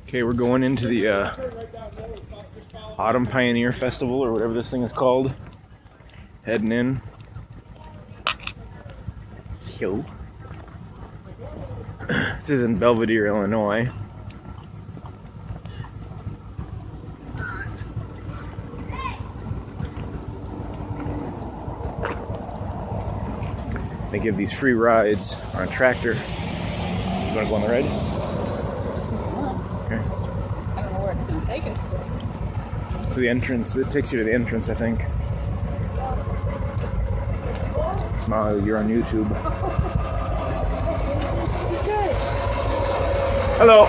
Okay, we're going into the Autumn Pioneer Festival, or whatever this thing is called. Heading in. Yo. This is in Belvidere, Illinois. They give these free rides on a tractor. You want to go on the ride? Okay. I don't know where it's going to take us. To the entrance. It takes you to the entrance, I think. Smile, you're on YouTube. Hello.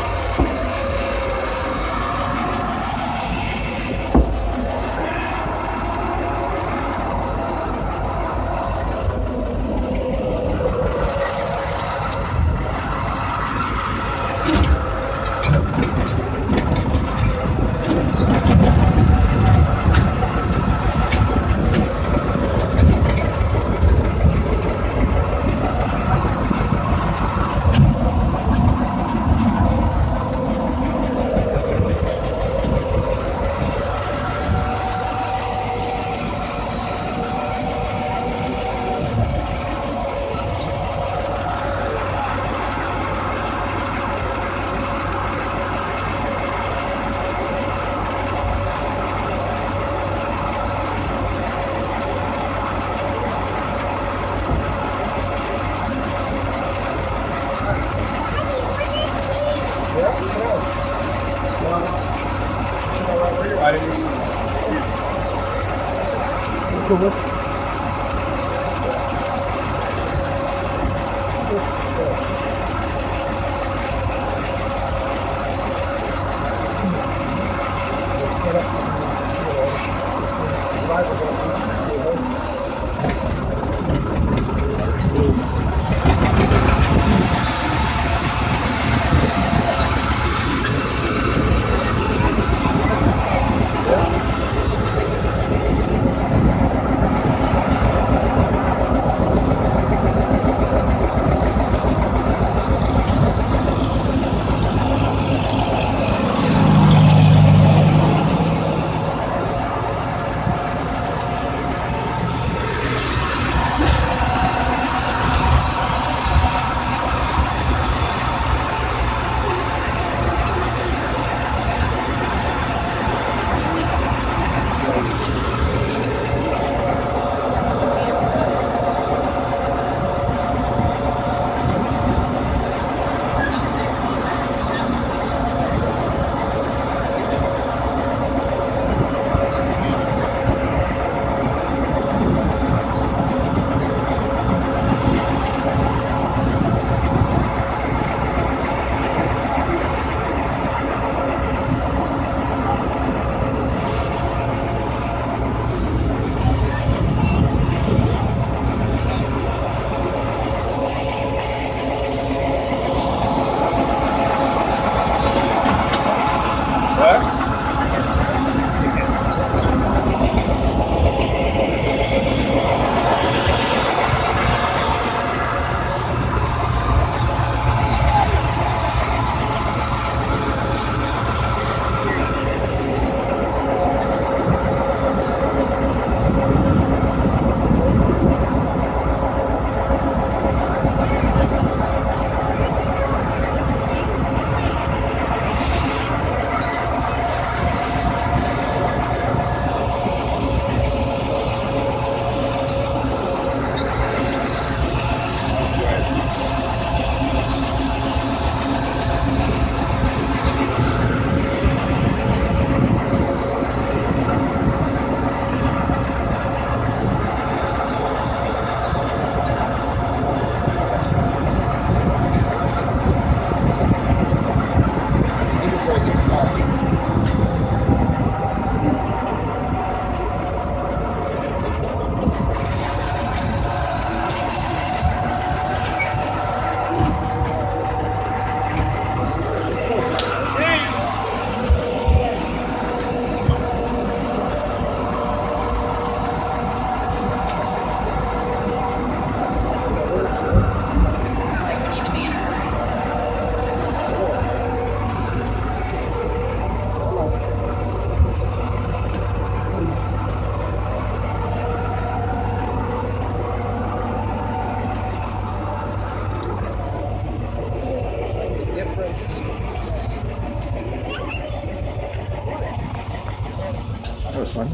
fun.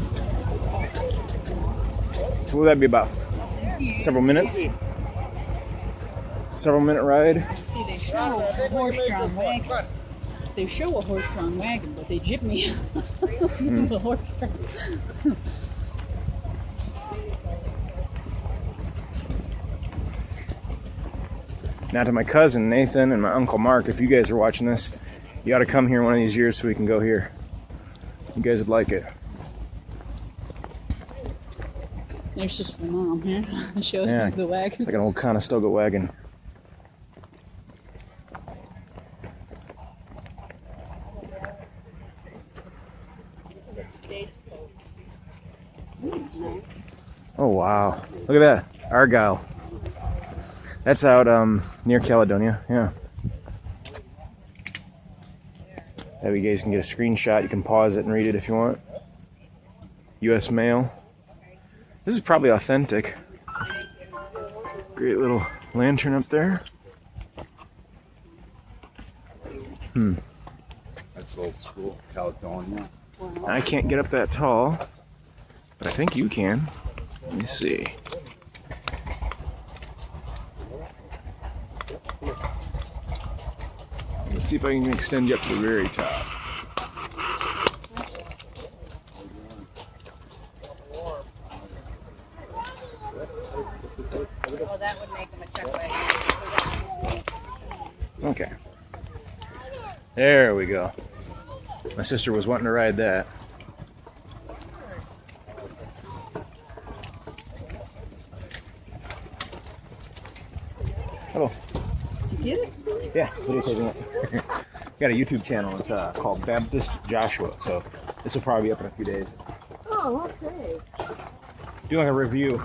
So will that be about several minutes? Several minute ride? See, they show a horse-drawn wagon. They show a horse-drawn wagon, but they jip me. The horse-drawn. Now to my cousin Nathan and my uncle Mark, if you guys are watching this, you ought to come here one of these years so we can go here. You guys would like it. There's just my mom here. Show Yeah, the wagon. it's like an old Conestoga wagon. Oh wow, look at that, Argyle. That's out near Caledonia, yeah. That way you guys can get a screenshot. You can pause it and read it if you want. U.S. mail. This is probably authentic. Great little lantern up there. That's old school, Caledonia. I can't get up that tall, but I think you can. Let me see. Let's see if I can extend you up to the very top. Well, that would make them a chuck wagon. Okay. There we go. My sister was wanting to ride that. Hello. Get it? Yeah, videotaping it. Got a YouTube channel. It's called Baptist Joshua. So this will probably be up in a few days. Oh, okay. Doing a review.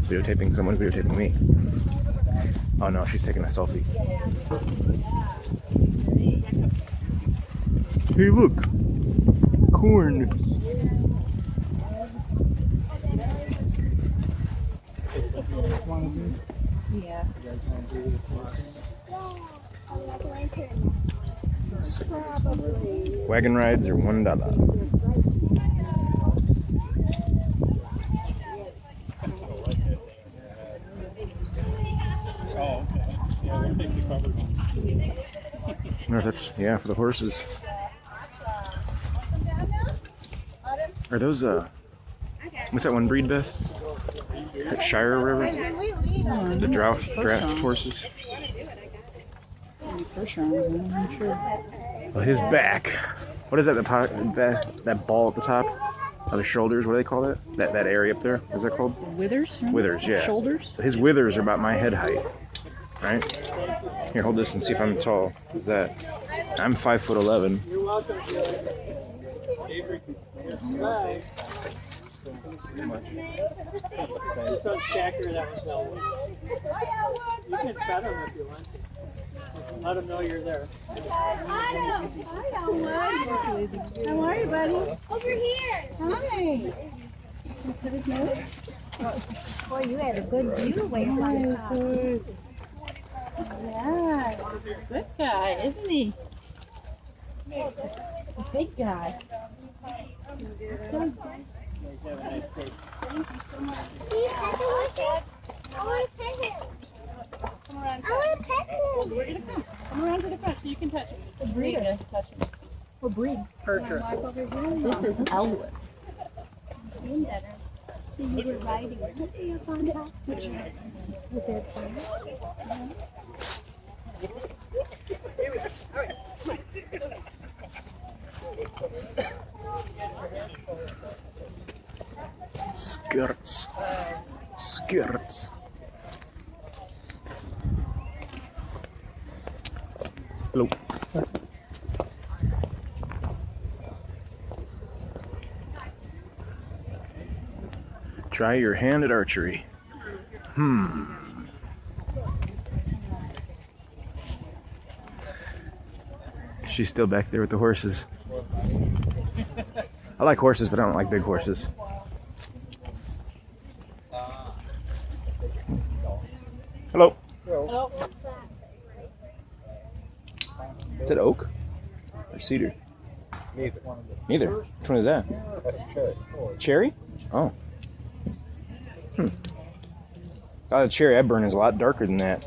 Videotaping someone, videotaping me. Oh no, she's taking a selfie. Hey look! Corn! Yeah. Wagon rides are $1. No, that's, yeah, for the horses. Are those, what's that one breed, Beth? Shire or whatever? The draft horses? First round, I'm sure. Well, his back. What is that, the top, that ball at the top? Of the shoulders, what do they call that? That area up there? What is that called? Withers? Huh? Withers, yeah. Shoulders? So his withers are about my head height, right? Here, hold this and see if I'm tall. Is that? I'm 5'11". You're welcome. Bye. This one's Jacker that was selling. You can pet him if you want to. Let him know you're there. How are you, buddy? Over here. Hi. Boy, you had a good view away from the top. Yeah. Good guy, isn't he? A big guy. Have a nice day. I want to pet him. Come around. I want to pet him. We're gonna come. Come around to the front so you can touch him. It's a breeder. Touch him. What breed? Percher. This is Owlet. Even better. You were riding. Which was it? Skirts. Skirts. Hello. Try your hand at archery. She's still back there with the horses. I like horses, but I don't like big horses. Is that oak or cedar? Neither. Neither. Which one is that? That's cherry. Cherry? Oh. The cherry I burn is a lot darker than that.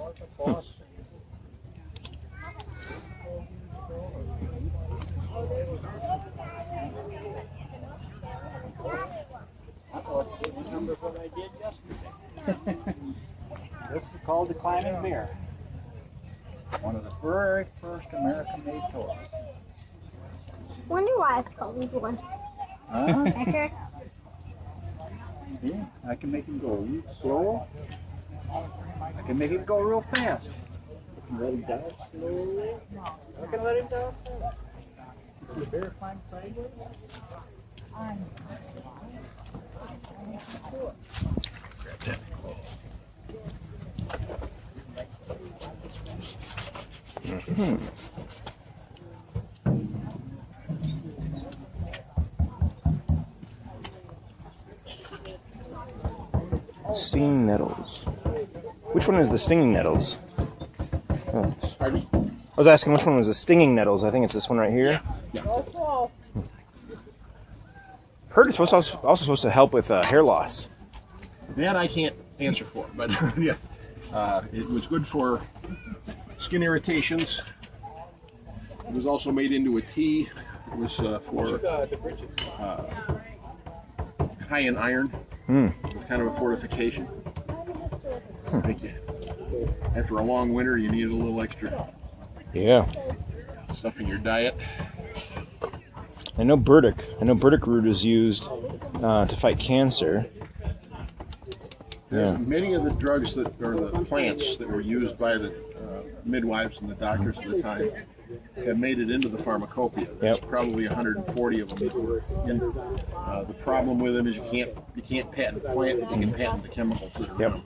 Remember what I did yesterday. This is called the climbing bear. One of the very first American-made toys. Wonder why it's called the one. Huh? Okay. Yeah, I can make him go real slow. I can make him go real fast. I can let him down slowly. I can let him down fast. Can the bear climb sideways? Stinging nettles. Which one is the stinging nettles? Oh. I was asking which one was the stinging nettles. I think it's this one right here. Heard it's also supposed to help with hair loss. That I can't answer for, but yeah, it was good for skin irritations. It was also made into a tea. It was for high in iron. It's kind of a fortification. Thank you. After a long winter, you needed a little extra Yeah. stuff in your diet. I know burdock root is used to fight cancer. There's Yeah. many of the drugs that, or the plants that were used by the midwives and the doctors at the time have made it into the pharmacopoeia. There's probably 140 of them that were in. The problem with them is you can't patent the plant, but you can patent the chemicals that are in them.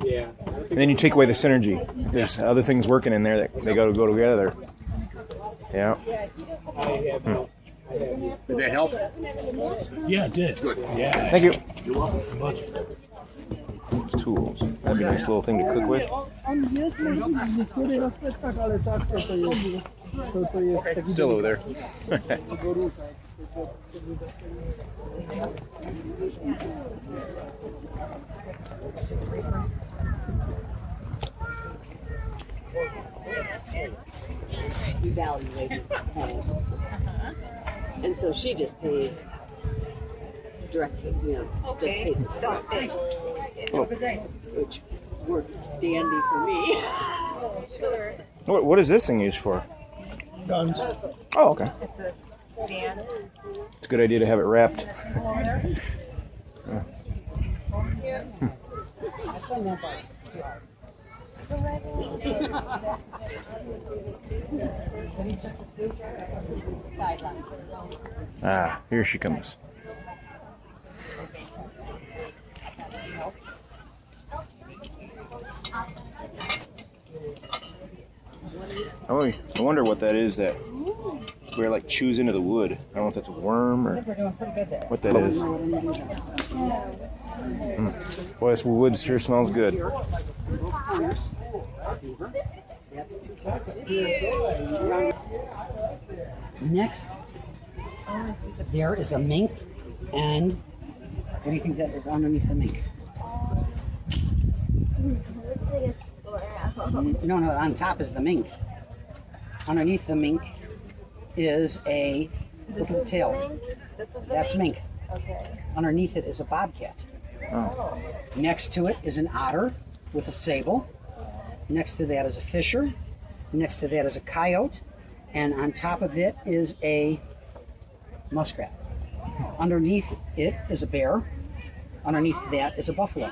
And then you take away the synergy. If there's other things working in there, that they go together. Yeah. Did that help? Yeah, it did. Good. Yeah. Thank you. You're welcome. Much. Tools. That'd be a nice little thing to cook with. Still over there. Evaluated home. And so she just pays directly, just pays the stuff. Which works dandy for me. What is this thing used for? Guns. Oh, okay. It's a stand. It's a good idea to have it wrapped. Ah, here she comes. Oh, I wonder what that is that where like chews into the wood. I don't know if that's a worm or what that is. Boy, this wood sure smells good. Next, there is a mink, and what do you think that is underneath the mink? No, on top is the mink. Underneath the mink is a, look at the tail. That's mink. Okay. Underneath it is a bobcat. Oh. Next to it is an otter with a sable. Next to that is a fisher. Next to that is a coyote. And on top of it is a muskrat. Underneath it is a bear. Underneath that is a buffalo.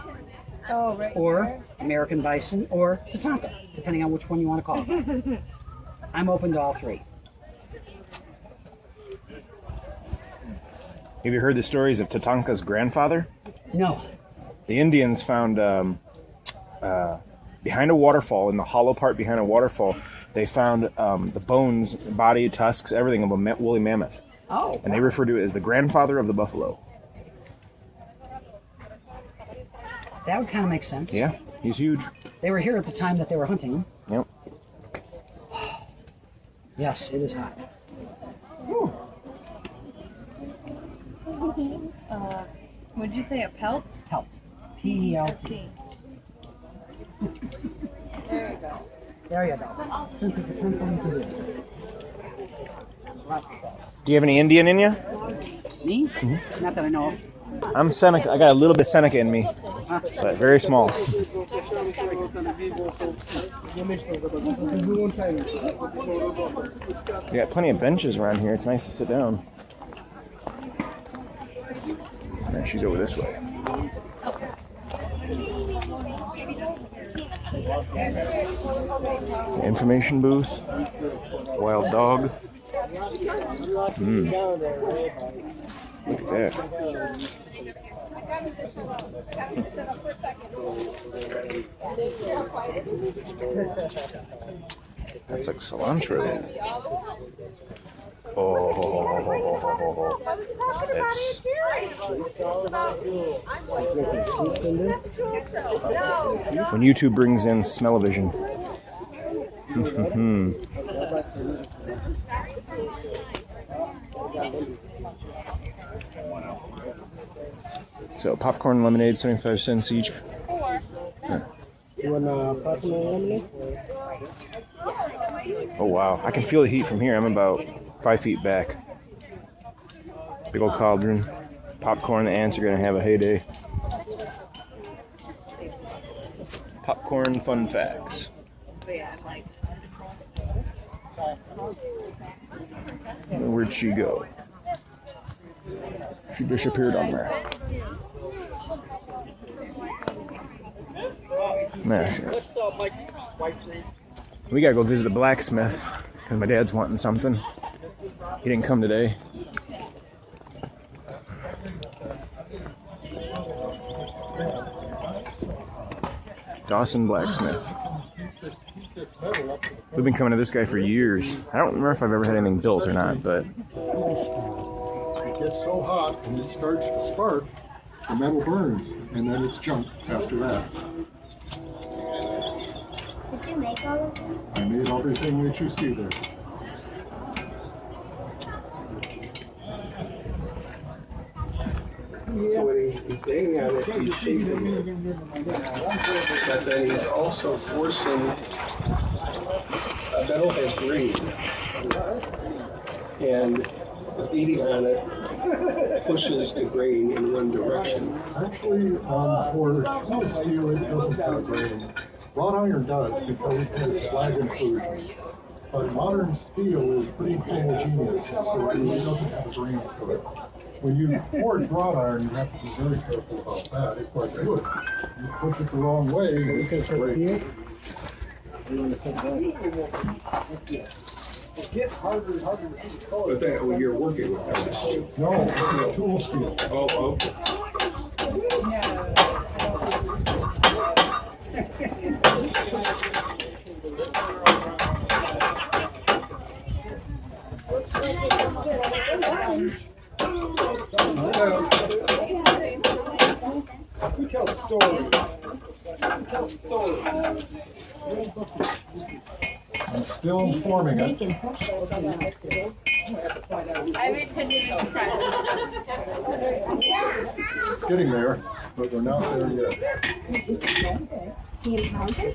Oh, right. Or American bison, or Tatanka, depending on which one you want to call it. I'm open to all three. Have you heard the stories of Tatanka's grandfather? No. The Indians found behind a waterfall, in the hollow part behind a waterfall, they found the bones, body, tusks, everything of a woolly mammoth. Oh. And they refer to it as the grandfather of the buffalo. That would kind of make sense. Yeah, he's huge. They were here at the time that they were hunting. Yep. Yes, it is hot. Would you say a pelt? Pelt. P-E-L-T. There you go. There you go. Since it's a pencil, you can do it. Do you have any Indian in you? Me? Not that I know of. I'm Seneca. I got a little bit Seneca in me, but very small. We got plenty of benches around here. It's nice to sit down. And she's over this way. Information booth. Wild dog. Look at that. That's like cilantro. Oh, that's... When YouTube brings in smell-o-vision. So popcorn, lemonade, 75 cents each. You want popcorn lemonade? Oh wow, I can feel the heat from here. I'm about 5 feet back. Big old cauldron. Popcorn, the ants are gonna have a heyday. Popcorn fun facts. Where'd she go? She disappeared on there. Nah, we gotta go visit the blacksmith because my dad's wanting something. He didn't come today. Dawson Blacksmith. We've been coming to this guy for years. I don't remember if I've ever had anything built or not, but It gets so hot and it starts to spark, the metal burns, and then it's junk after that. Did you make all of them? I made everything that you see there. So when he's banging on it, he's shaking it. But then he's also forcing, metal has grain. And beating on it pushes the grain in one direction. Actually, for tool steel, it doesn't have grain. Wrought iron does because it has slag inclusion. But modern steel is pretty homogeneous, so it really doesn't have grain to it. When you forge wrought iron, you have to be very careful about that. It's like wood. You push it the wrong way, and it gets break. It gets harder and harder to see the color. But that, when you're working with that steel. No, it's tool steel. Oh, okay. We tell stories. We tell stories. I'm still informing it. It's getting there, but we're not there yet. See him pounding?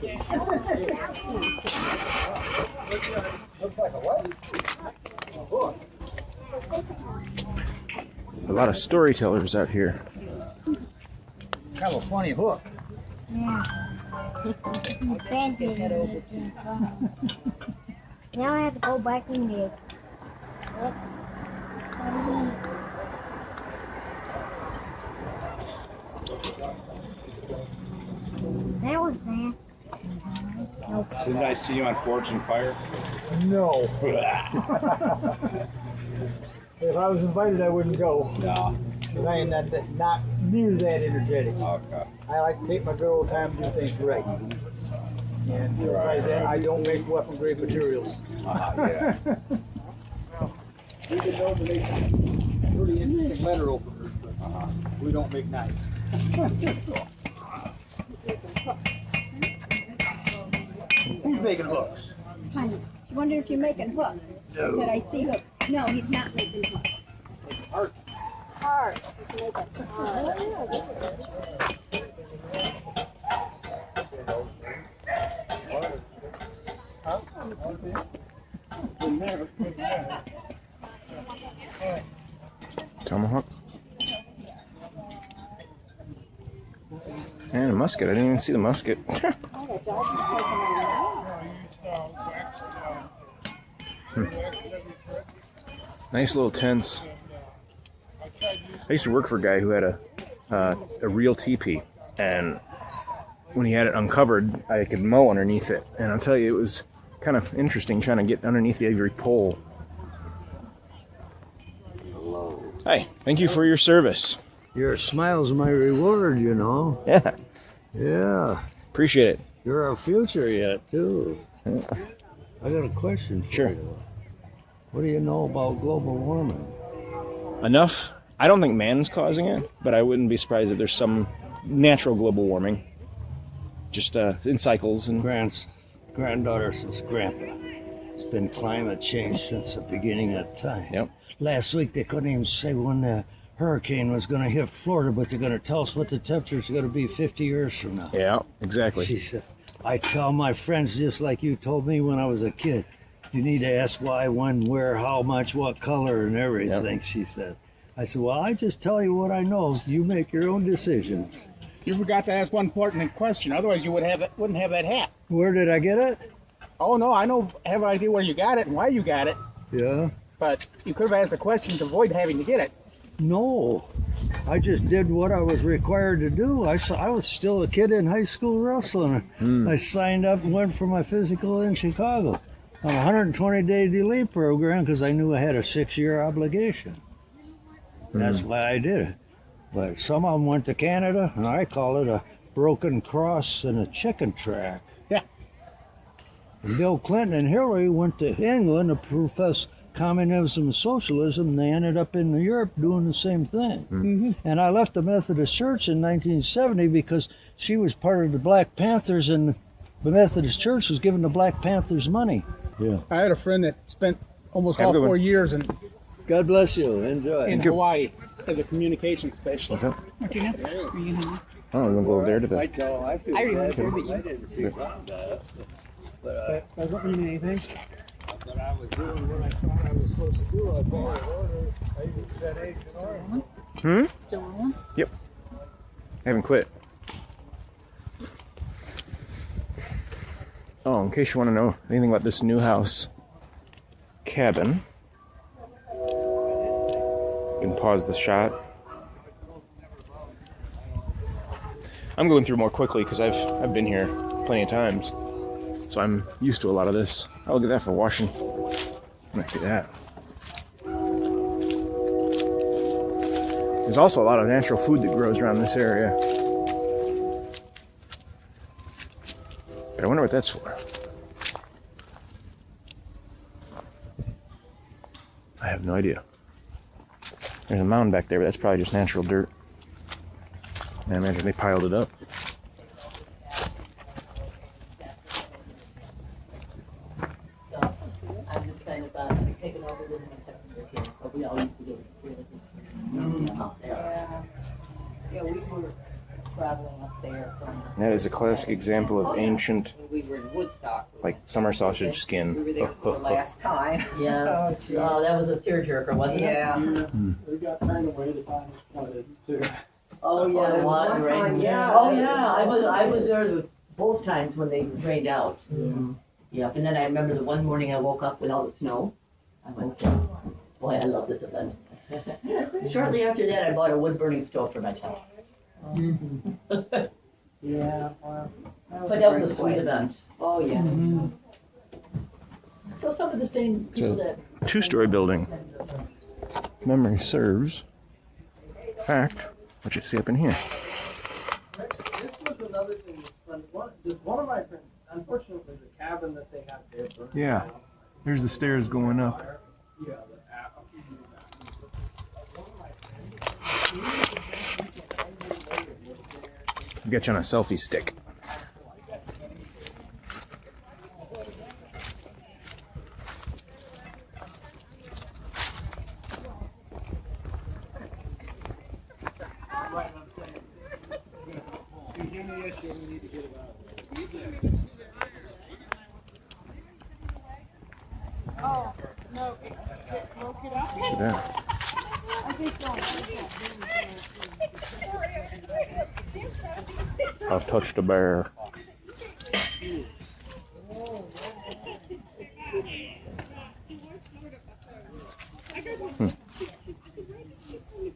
Looks like a what? A hook. a lot of storytellers out here. Kind of a funny hook. Yeah. Now I have to go back and get. That was nice. Nope. Didn't I see you on Forge and Fire? No. If I was invited, I wouldn't go. No. Because I am not near that energetic. Okay. I like to take my good old time and do things right. And besides that, I don't make weapon grade materials. Yeah. We can know to make pretty interesting letter openers, but we don't make knives. Who's making hooks? She wondered if you're making hook. I said, I see hook. No, he's not making hook. Heart. Heart. He's making heart. Tomahawk. And a musket. I didn't even see the musket. Nice little tents. I used to work for a guy who had a real teepee, and when he had it uncovered, I could mow underneath it. And I'll tell you, it was kind of interesting trying to get underneath every pole. Hello. Hi, thank you for your service. Your smile's my reward, you know. Yeah. Yeah. Appreciate it. You're our future yet, too. Yeah. I got a question for Sure. you. What do you know about global warming? Enough. I don't think man's causing it, but I wouldn't be surprised if there's some natural global warming. Just in cycles. And Granddaughter says, Grandpa, it's been climate change since the beginning of time. Yep. Last week they couldn't even say when the hurricane was going to hit Florida, but they're going to tell us what the temperature's going to be 50 years from now. Yeah, exactly. She said, I tell my friends just like you told me when I was a kid. You need to ask why, when, where, how much, what color, and everything, yep. She said. I said, well, I just tell you what I know. You make your own decisions. You forgot to ask one important question. Otherwise, you wouldn't have that hat. Where did I get it? Oh, no, I have an idea where you got it and why you got it. Yeah? But you could have asked the question to avoid having to get it. No. I just did what I was required to do. I was still a kid in high school wrestling. I signed up and went for my physical in Chicago on a 120-day delay program because I knew I had a 6-year obligation. That's why I did it. But some of them went to Canada, and I call it a broken cross and a chicken track. Yeah. And Bill Clinton and Hillary went to England to profess communism and socialism, and they ended up in Europe doing the same thing. And I left the Methodist Church in 1970 because she was part of the Black Panthers, and the Methodist Church was giving the Black Panthers money. Yeah. I had a friend that spent almost all 4 years in God bless you. Enjoy. In Hawaii as a communication specialist. What's that? What do you know? Are you hungry? I don't know, go over there to the... I feel I already went bad, there, but I you... didn't see that. But Doesn't mean anything. But I was doing what I thought I was supposed to do. I bought an order. I even said eggs and oil. Still rolling? Yep. I haven't quit. Oh, in case you want to know anything about this new house cabin, you can pause the shot. I'm going through more quickly because I've been here plenty of times, so I'm used to a lot of this. Oh, look at that for washing. Let's see that. There's also a lot of natural food that grows around this area. But I wonder what that's for. I have no idea. There's a mound back there, but that's probably just natural dirt. I imagine they piled it up. Yeah, we were traveling up there from... That is a classic example of ancient, We were in Woodstock. like summer sausage skin. We were there for the last time. Yes. Oh, that was a tearjerker, wasn't it? Yeah. We got kind of way the time was flooded too. Oh, yeah. Oh, what, One rain? time, yeah. Oh, yeah. I was there both times when they rained out. Yep. And then I remember the one morning I woke up with all the snow. I went, boy, I love this event. Shortly after that, I bought a wood-burning stove for my tent. Yeah, well. But that was a sweet event. Oh, yeah. So some of the same people that... Two-story building. Memory serves. Fact, what you see up in here. This was another thing that's fun. Just one of my friends, unfortunately, the cabin that they have there burned Yeah. down. There's the stairs going up. Yeah, Get you on a selfie stick. Oh, no, it broke it up. Yeah. I've touched a bear.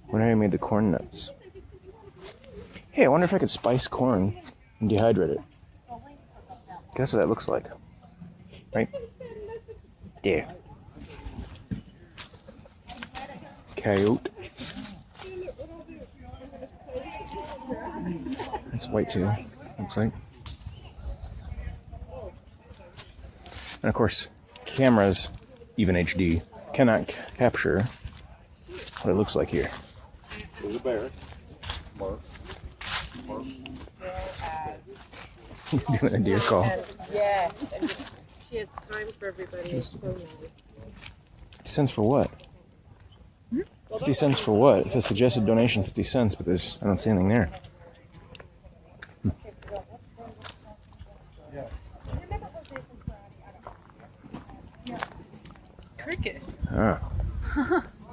Wonder how you made the corn nuts. Hey, I wonder if I could spice corn and dehydrate it. Guess what that looks like. Right? There. Coyote. That's white too, looks like. And of course, cameras, even HD, cannot capture what it looks like here. There's a bear. Mark. Doing a deer call. Yeah, and she has time for everybody. It's so nice. 50 cents for what? 50 cents for what? It says suggested donation 50 cents, but there's I don't see anything there. Cricket. Ah.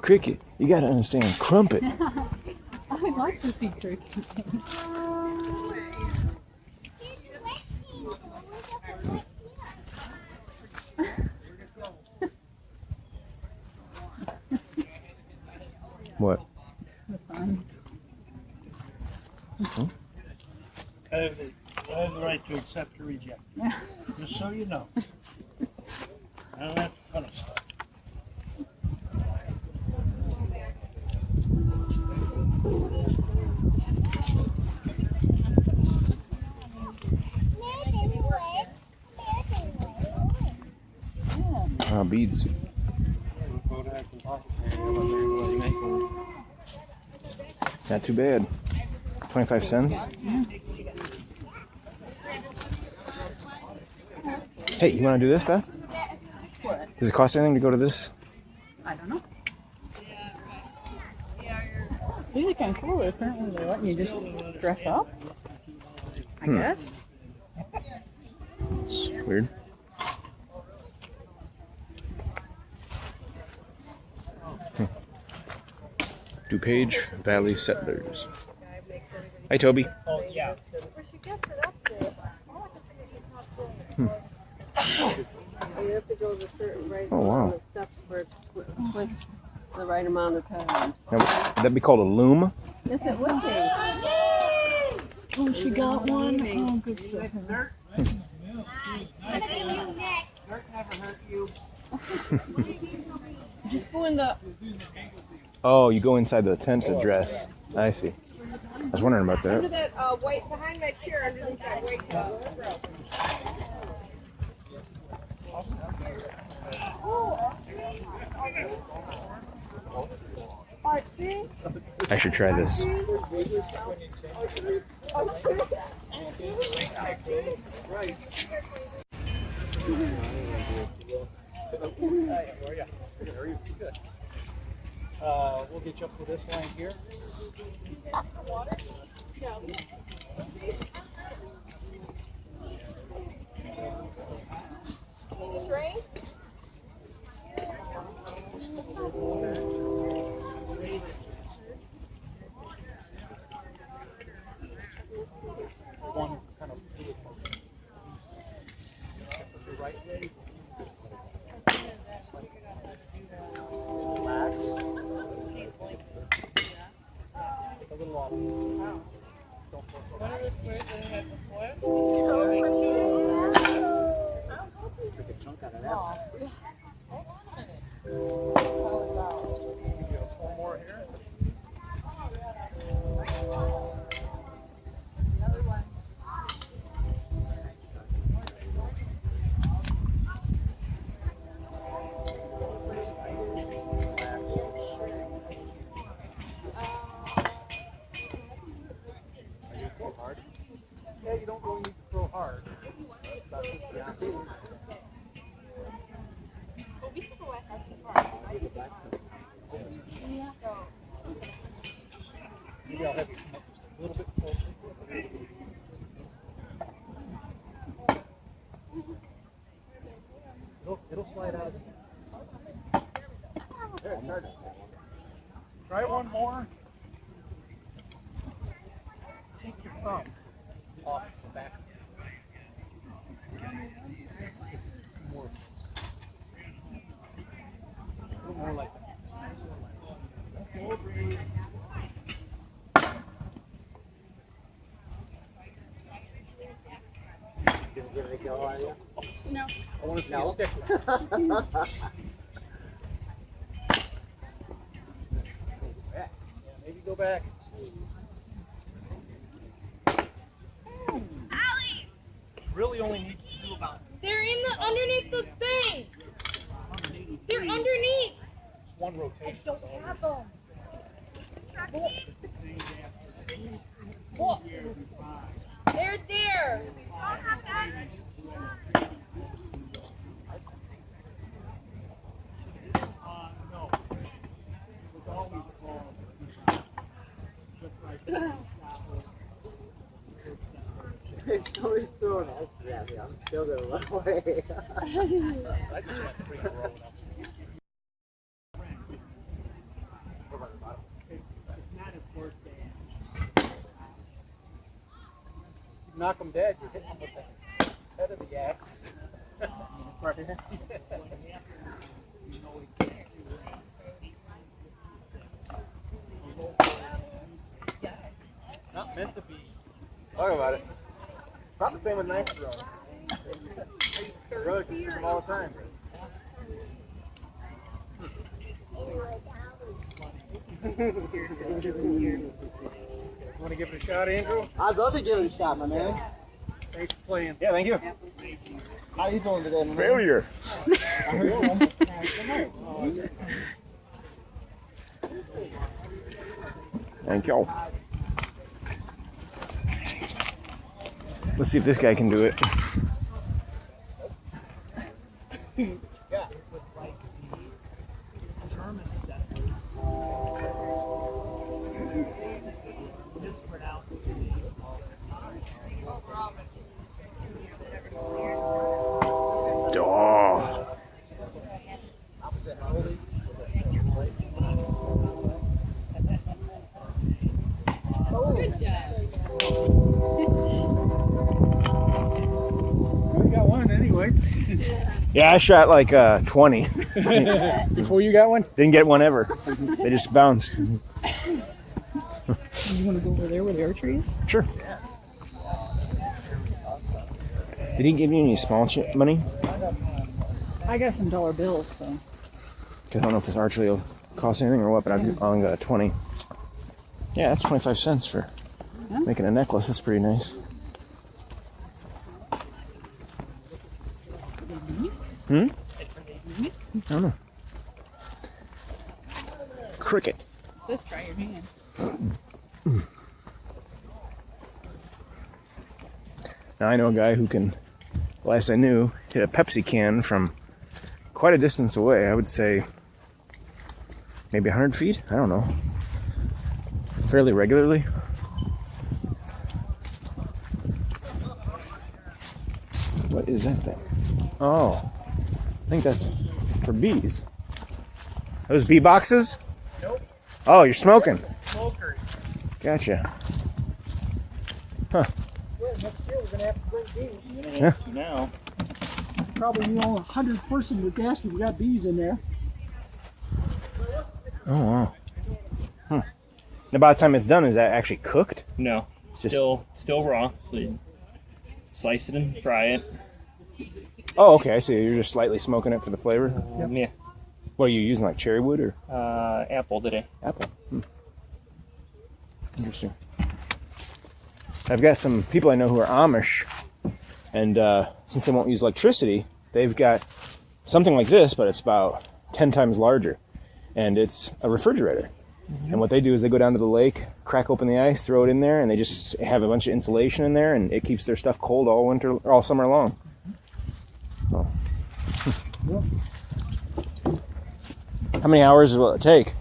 Cricket. You gotta understand, crumpet. I would like to see cricket. What? The sun. I have the right to accept or reject. Just so you know. Now that's funny stuff. Beads. Not too bad. 25 cents. Hey, you want to do this, Beth? What? Does it cost anything to go to this? I don't know. These are kind of cool. Apparently they're letting you just dress up. I guess. It's weird. DuPage Valley Settlers. Hi, Toby. Oh, yeah. You have to go the certain right Oh, wow. amount of steps for it to twist the right amount of times. Now, would that be called a loom? Yes, it would be. Oh, she got one. Oh, good stuff. Just go in the. Oh, you go inside the tent to dress. I see. I was wondering about Under that. that white, behind that chair, underneath that white I should try this. We'll get you up to this line here. Train? One kind of the right way. Relax. Take a little off. Don't force it. One of the squares that I had before. Took a chunk out of that. Give you a pull more here. Yeah, you don't really need to throw hard. That's just the opposite. Maybe I'll have you come up just a little bit closer. It'll slide out. There, try one more. Take your thumb off the back. More. A little more like that. Give it a go, are you? No. I want to see you stick with it. Yeah, maybe go back. Allie! Really only needs to do about They're underneath the thing! They're underneath! one rotation. I don't have them. Look. They're there. No. It's always wrong. Just like Somebody's throwing X's at me. I'm still gonna run away. I just went 3 in a row. Knock them dead, you're hitting them with the head of the axe. Right here. Not meant to be. Talk about it. Not the same with knife throwing. Brother can shoot them all the time. Want to give it a shot, Andrew? I'd love to give it a shot, my man. Thanks for playing. Yeah, thank you. How you doing today, my man? Failure. I heard you almost passed the Thank you. Let's see if this guy can do it. Yeah, it was like the German settlers mispronounced the name Oh. opposite Holy. Good job. We got one anyways. Yeah, I shot like 20. Before you got one? Didn't get one ever. They just bounced. You want to go over there where there are trees? Sure. Did he give you any small money? I got some dollar bills, so. Cause I don't know if this archery will cost anything or what, but I've only got 20. Yeah, that's 25 cents for making a necklace. That's pretty nice. I don't know. Cricket. It says try your hand. Now I know a guy who can, last I knew, hit a Pepsi can from quite a distance away. I would say maybe 100 feet? I don't know. Fairly regularly. What is that thing? Oh, I think that's for bees. Those bee boxes? Nope. Oh, you're smoking. Smokers. Gotcha. Huh. Yeah, next year we're gonna have to bring bees. You're gonna have to now. Probably the only 100th person would ask if we got bees in there. Oh, wow. And by the time it's done, is that actually cooked? No, Just- still raw. So you slice it and fry it. Oh, okay, I see. You're just slightly smoking it for the flavor? Yeah. What are you using, like cherry wood or Apple today. apple? Interesting. I've got some people I know who are Amish, and since they won't use electricity, they've got something like this, but it's about 10 times larger, and it's a refrigerator. And what they do is they go down to the lake, crack open the ice, throw it in there, and they just have a bunch of insulation in there, and it keeps their stuff cold all summer long. Oh. How many hours will it take?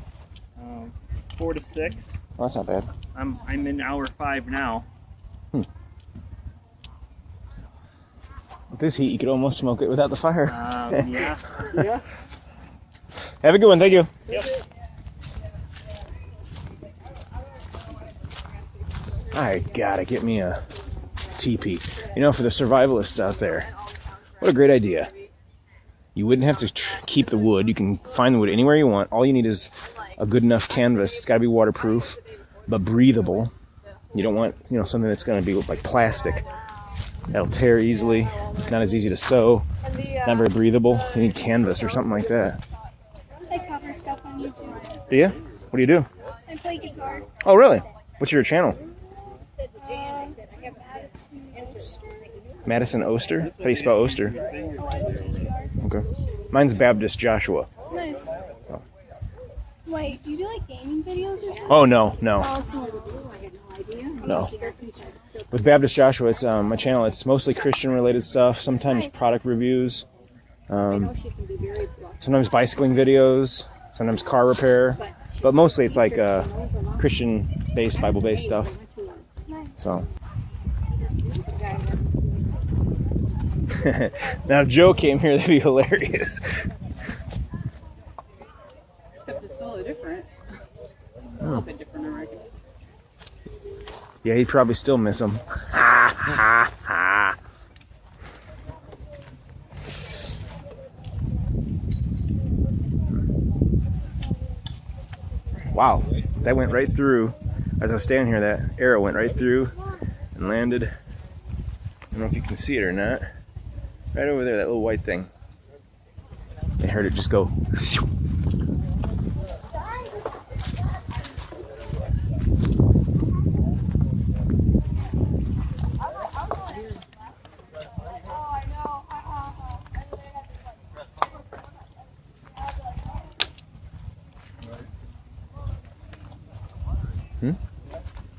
4 to 6. Well, that's not bad. I'm in hour 5 now. What this heat, you could almost smoke it without the fire. Yeah. Yeah. Have a good one. Thank you. Yep. I gotta get me a teepee. You know, for the survivalists out there, what a great idea. You wouldn't have to keep the wood. You can find the wood anywhere you want. All you need is a good enough canvas. It's got to be waterproof, but breathable. You don't want, you know, something that's going to be like plastic. That'll tear easily. Not as easy to sew. Not very breathable. You need canvas or something like that. I cover stuff on YouTube. Do you? What do you do? I play guitar. Oh, really? What's your channel? Madison Oster? How do you spell Oster? O-S-T-E-R. Okay. Mine's Baptist Joshua. Nice. So. Wait, do you do like gaming videos or something? Oh, no. Oh, it's not. No. With Baptist Joshua, it's my channel. It's mostly Christian-related stuff. Sometimes product reviews. Sometimes bicycling videos. Sometimes car repair. But mostly it's like Christian-based, Bible-based stuff. So. Now, if Joe came here, that'd be hilarious. Except it's still different. A little bit different, I reckon. Yeah, he'd probably still miss him. Ha ha ha. Wow, that went right through. As I was standing here, that arrow went right through and landed. I don't know if you can see it or not. Right over there, that little white thing. I heard it just go.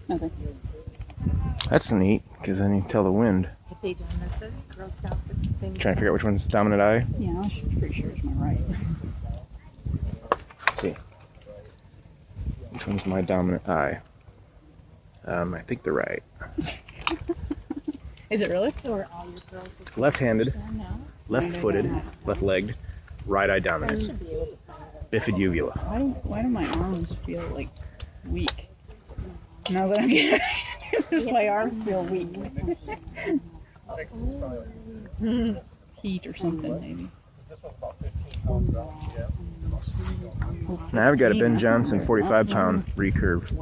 Nothing. That's neat, because then you can tell the wind. If they don't miss it, Girl Scouts thing. Trying to figure out which one's the dominant eye. Yeah, I'm pretty sure it's my right. Let's see. Which one's my dominant eye? I think the right. Is it really? So are all your girls Left-handed, left-footed, left-legged, right eye dominant. Bifid uvula. Why do my arms feel like weak? Now that I'm getting just my arms feel weak. Heat or something, maybe. Now I've got a Ben Johnson 45-pound recurve.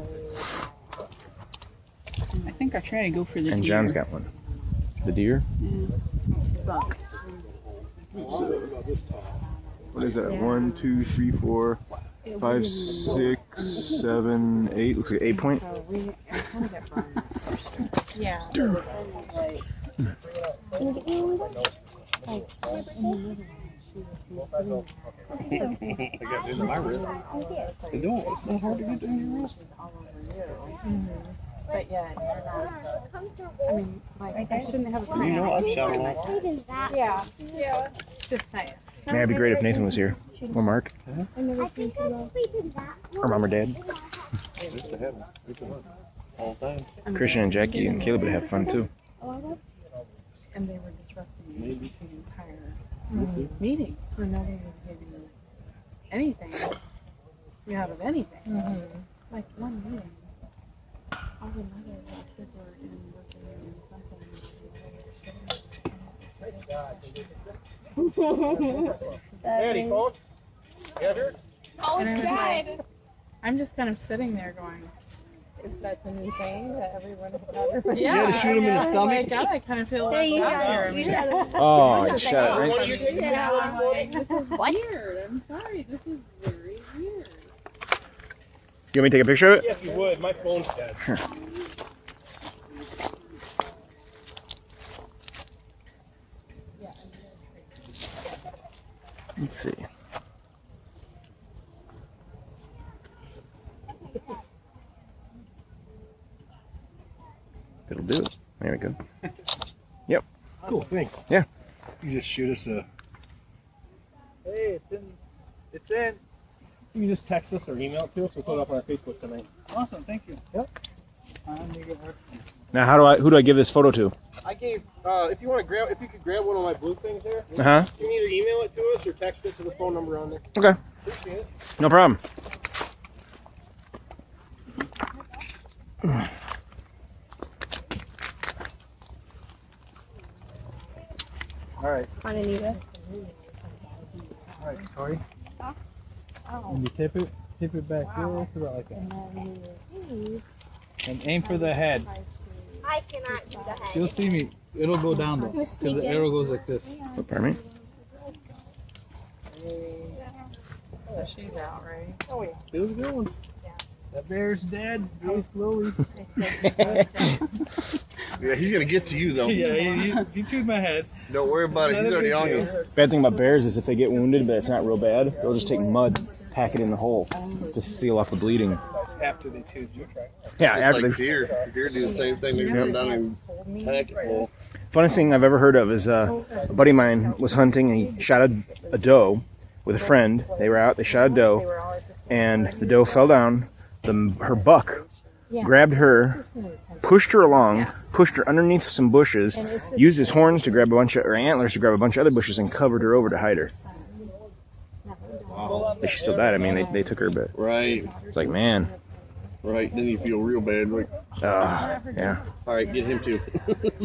I think I try to go for the And deer. John's got one. The deer? Yeah. What is that? 1, 2, 3, 4, 5, 6, 7, 8. Looks like 8 point. Yeah. I got it in my wrist. They don't. It's not hard to get down your wrist. But yeah, you're not. I mean, like, I shouldn't have a You know, I've shot a lot. Yeah. Yeah. Just saying. Man, it'd be great if Nathan was here. Or Mark. Or Mom or Dad. Just to have them. All the time. Christian and Jackie and Caleb would have fun too. And they were disrupting the entire meeting, so nobody was getting anything out of anything. Like one meeting, all the other kids were in working and something. Daddy, Colt. You have yours? Oh, it's died. I'm just kind of sitting there going, is that the new thing that everyone has? You gotta shoot him in the stomach. Oh my God, I kind of feel like you out shot here. it. You shot it. Oh, I shot it Why right. don't you take a picture of it? This is weird. I'm sorry. This is very weird. You want me to take a picture of it? Yeah, if you would. My phone's dead. Let's see. That'll do it. There we go. Yep. Cool, thanks. Yeah. You just shoot us a. Hey, it's in. It's in. You can just text us or email it to us. We'll put it up on our Facebook tonight. Awesome, thank you. Yep. Now, who do I give this photo to? I gave, if you could grab one of my blue things there. Uh-huh. You can either email it to us or text it to the phone number on there. Okay. Appreciate it. No problem. All right. Want to need it? All right, Tori. Oh. When you tip it back here, let's about like that. And aim for the head. I cannot do the head. You'll see me. It'll go down though, because the arrow goes like this. Oh, pardon me? So she's out, right? Oh yeah. Feels good one. That bear's dead. Really slowly. Yeah, he's gonna get to you though. Yeah, he chewed my head. Don't worry about it. He's already on you. Bad thing about bears is if they get wounded, but it's not real bad, they'll just take mud, pack it in the hole, to seal off the bleeding. After they chewed your track. Yeah, It's after like they... deer. Deer do the same thing. They come down and pack it full. Funniest thing I've ever heard of is a buddy of mine was hunting and he shot a doe with a friend. They were out, they shot a doe, and the doe fell down. Her buck grabbed her, pushed her along, pushed her underneath some bushes, used his horns to grab a bunch of, or antlers to grab a bunch of other bushes, and covered her over to hide her. Wow. But she still died. I mean, they took her, but Right. it's like, man. Right. Then you feel real bad. Like, yeah. all right, get him too.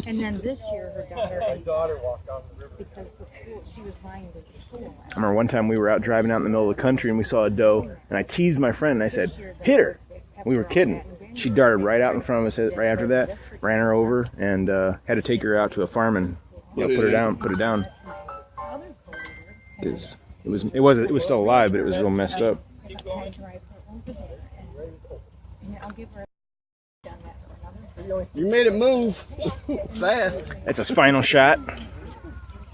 And then this year, her daughter, My daughter walked down the river. because the school, she was lying to the school. I remember one time we were out driving out in the middle of the country and we saw a doe, and I teased my friend and I said, hit her. We were kidding. She darted right out in front of us right after that, ran her over, and had to take her out to a farm and put her down. Because it was still alive, but it was real messed up. You made it move fast. It's a spinal shot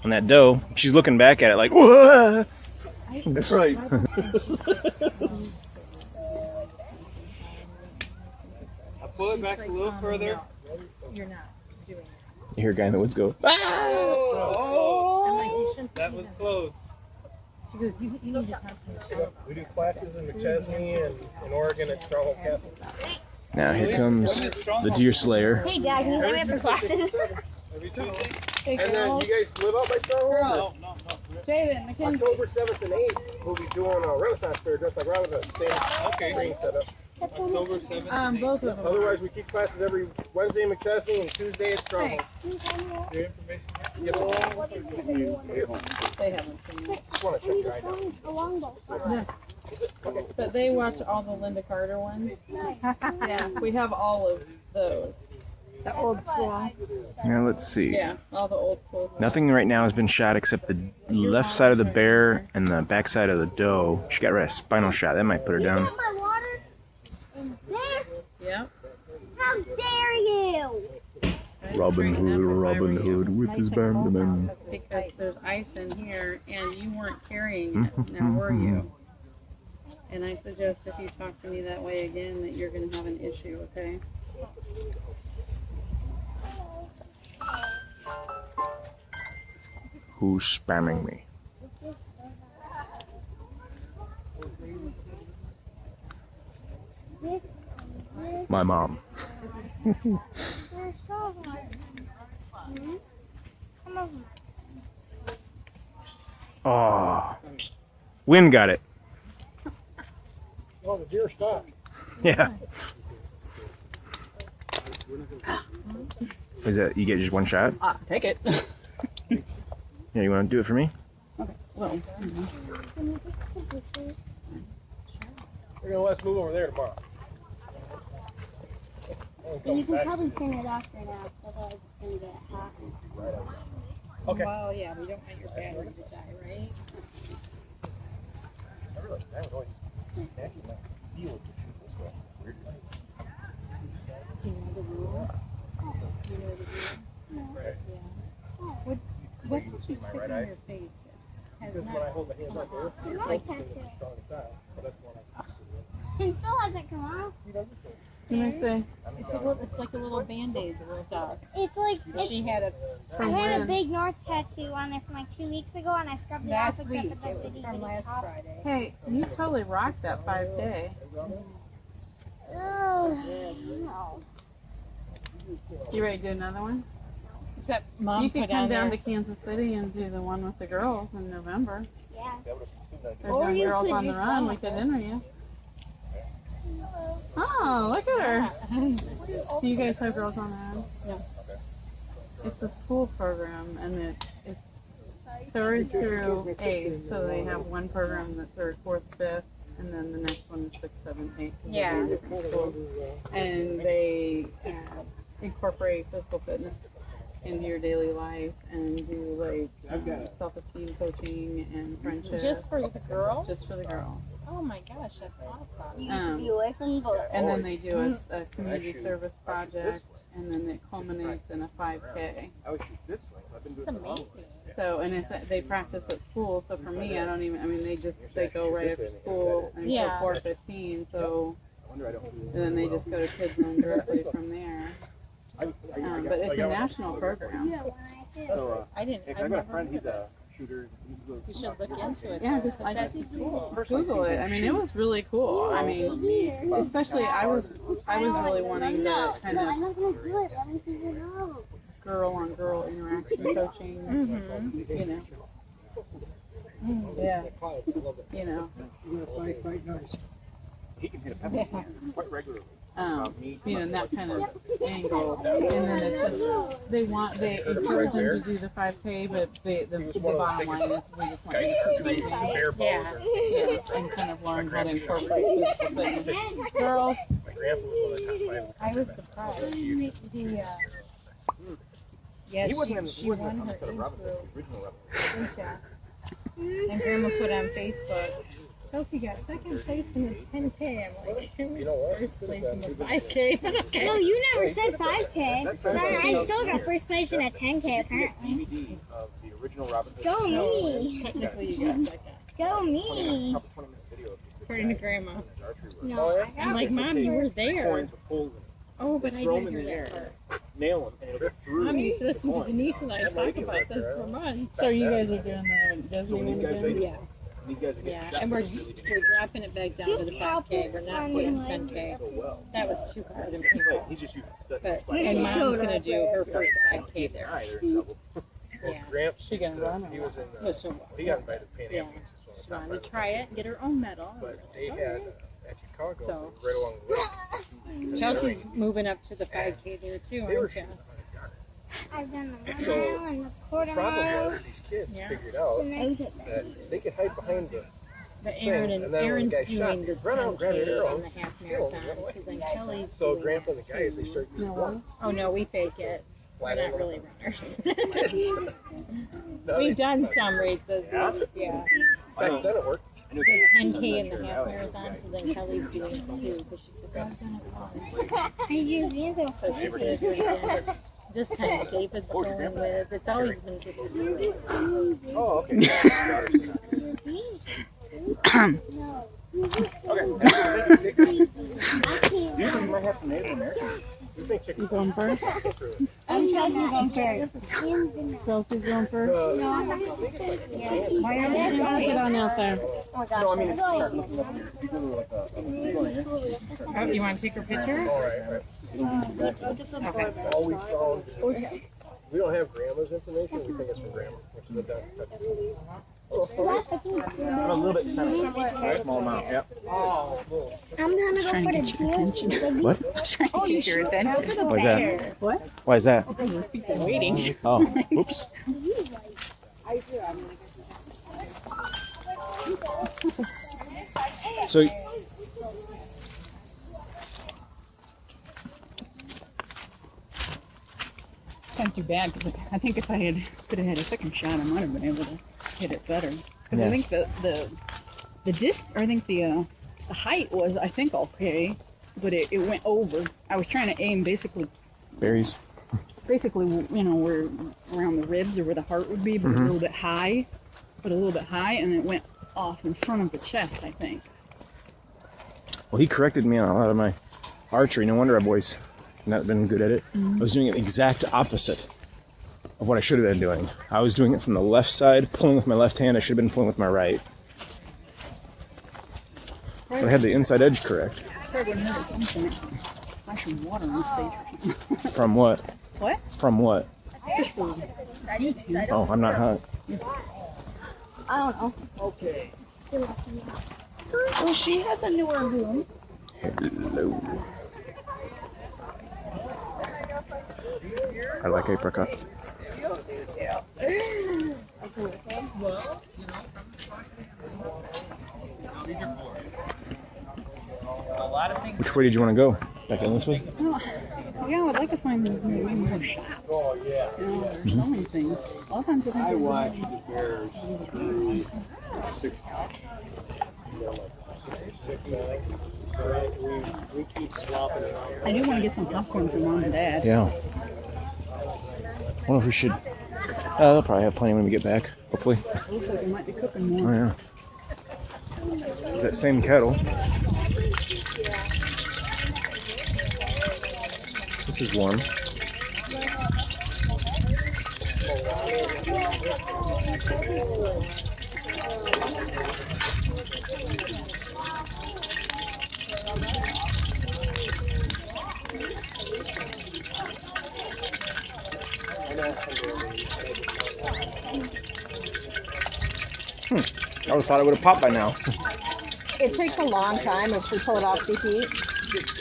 on that doe. She's looking back at it like, whoa! That's right. I pull it back a little further. You're not doing it. You hear a guy in the woods go, I'm like, you shouldn't. That was close. She goes, you need to talk to Michelle. We do classes in McChesney and in Oregon at Stronghold Castle. now here comes the deer slayer. Hey, Dad, can you sign me up for classes? And then you guys live out by Stronghold? No. David, McKenzie. October 7th and 8th, we'll be doing a Renaissance fair dressed like Robin, the same green setup. October 7th and 8th. Both of them. Otherwise, we keep classes every Wednesday in McChesney and Tuesday at Stronghold. Your information? They haven't seen it. Just want to check your ID. But they watch all the Linda Carter ones. Yeah, we have all of those. The old school. Now let's see. Yeah, all the old school stuff. Nothing right now has been shot except the left side of the bear and the back side of the doe. She got a spinal shot. That might put her down. My water in there? Yep. How dare you? Robin Hood with his bandaman. Because there's ice in here, and you weren't carrying it. Now, were you? And I suggest if you talk to me that way again, that you're going to have an issue, okay? Who's spamming me? My mom. They're so hard. Some of them. Oh. Wind got it. Oh, the deer stopped. Yeah. Is that, you get just one shot? Take it. Yeah, you want to do it for me? Okay, well. We're going to let us move over there tomorrow. You can probably turn it off right now, otherwise it's going to get hot. Okay. Well, yeah, we don't want your battery to die, right? I would always actually feel it to shoot this way. Do you know the rule? Do you know the rule? Right. Yeah. What did you stick in your face that has Because when I hold the hands like this, It's like tattoo. strong as that. So that's one It still hasn't come off. Can I say? It's like a little Band-Aid stuff. It's like She had a I had a big North tattoo on there from like 2 weeks ago, and I scrubbed it off last except week. for the It was bitty from bitty last top. Friday. Hey, you totally rocked that 5-day. Ugh, no. You ready to do another one? Except Mom You could put come on down there. to Kansas City and do the one with the girls in November. Yeah. There's Or no you girls could on the just run. go. We could enter you. Oh, look at her. Do you guys have girls on the run? No. It's a school program, and it's 3rd through 8th. So they have one program that's 3rd, 4th, 5th, and then the next one is 6th, 7th, 8th. Yeah. They're different schools. And they incorporate physical fitness into your daily life and do like self-esteem coaching and friendship. Just for the girls? Just for the girls. Oh my gosh, that's awesome. You get to be away from the boat. And then they do a community service project, and then it culminates in a 5K. It's amazing. So, and they practice at school. So for me, I mean, they go right after school until Yeah. 4:15. So, and then they just go to Kids Zone directly from there. But it's a national program. I didn't. I've never heard of it. Shooter. You should look into it. Yeah, though, just 'cause that's cool. Google it. I mean, it was really cool. I mean, especially I was really wanting the kind I'm of not gonna do it. Let me figure it out. girl-on-girl interaction coaching. You know. Yeah. You know. He can hit a pepper quite regularly. You know, that kind of angle, and then it's just they encourage them to do the 5K, but the bottom line is we just want you to keep moving. Yeah, and kind of learn how to incorporate physical fitness. Girls, I was surprised. Yeah, she won her age group. Yeah. And Grandma put on Facebook, Kelsey got second place in the 10K. I'm like, first place in the 5K. Okay. No, you never said 5K. Sorry, I still got first place in a 10K apparently. Go me. Technically, you got second. Go me. According to Grandma. No, I'm like, Mom, you were there. Oh, but I didn't hear that part. Nail him. And it'll through. Mom, you should listen to Denise and I talk about this for months. so you guys are doing the Disney one again? Yeah. These guys are Yeah, and we're dropping it back down to the 5K. We're not doing 10K. That was too hard. He's just using stuff. But, and Mom's gonna do her first 5K there. Yeah. Gramps, She gonna run? he was in. Listen, He got invited to Pan Am. she wanted to try it and get her own medal. But they had at Chicago So- right along the way. Chelsea's moving up to the 5K there too, aren't you? I've done the 1 mile and the quarter Problem mile. was these kids Yeah. figured out And then that they could hide behind the But Aaron thing, and then when Aaron's the guy shot, doing the run out, grab your 10K arrow, and the half kill him, marathon. run away. So then Kelly's So doing Grandpa and that the guys, they too. start using guns. Oh no, we fake it. We're not really runners. No, We've done some races. Yeah? Yeah. Back then it worked. The 10K and the half marathon, so then Kelly's doing it too, because she said, I've done it once. I use these so So she's going to do it again. But this time David's going with, it's always been just a few. Oh, okay. You might have some Native Americans. You think You going first? I'm Chelsea's going first. Chelsea's going first? Why Put it on out there. Oh No, I mean, gosh. start looking up here. You go to like a Oh, you want to take her picture? Always found. We don't have grandma's information. We think it's from grandma, which is a done. A little bit center. Small amount. Yep. I'm gonna go for the deer. What? Trying to get your attention. Why's that? What? Why is that? You've been waiting. Oh, oops. So, It's not too bad because I think if I could have had a second shot, I might have been able to hit it better. Because Yeah. I think the disc, or I think the height was, I think, okay, but it went over. I was trying to aim basically, berries. you know, where around the ribs or where the heart would be, but a little bit high, and it went off in front of the chest, I think. Well, he corrected me on a lot of my archery. No wonder I've always not been good at it. I was doing it the exact opposite of what I should have been doing. I was doing it from the left side, pulling with my left hand. I should have been pulling with my right. So I had the inside edge correct. Probably noticed something, flashing water on the stage or something. From what? What? From what? Just for YouTube. Oh, I'm not hung. I don't know. Okay. Well, she has a newer room. Hello. I like apricot. Which way did you want to go? Back in this way? Yeah, I'd like to find more shops. Oh, yeah. You know, they're selling things. A lot of times I watched the Bears. We keep swapping around. I do want to get some popcorn for Mom and Dad. Yeah. I wonder if we should. They'll probably have plenty when we get back, hopefully. Looks like they might be cooking more. Oh, yeah. It's that same kettle. This is warm. I would have thought it would have popped by now. It takes a long time if we pull it off the heat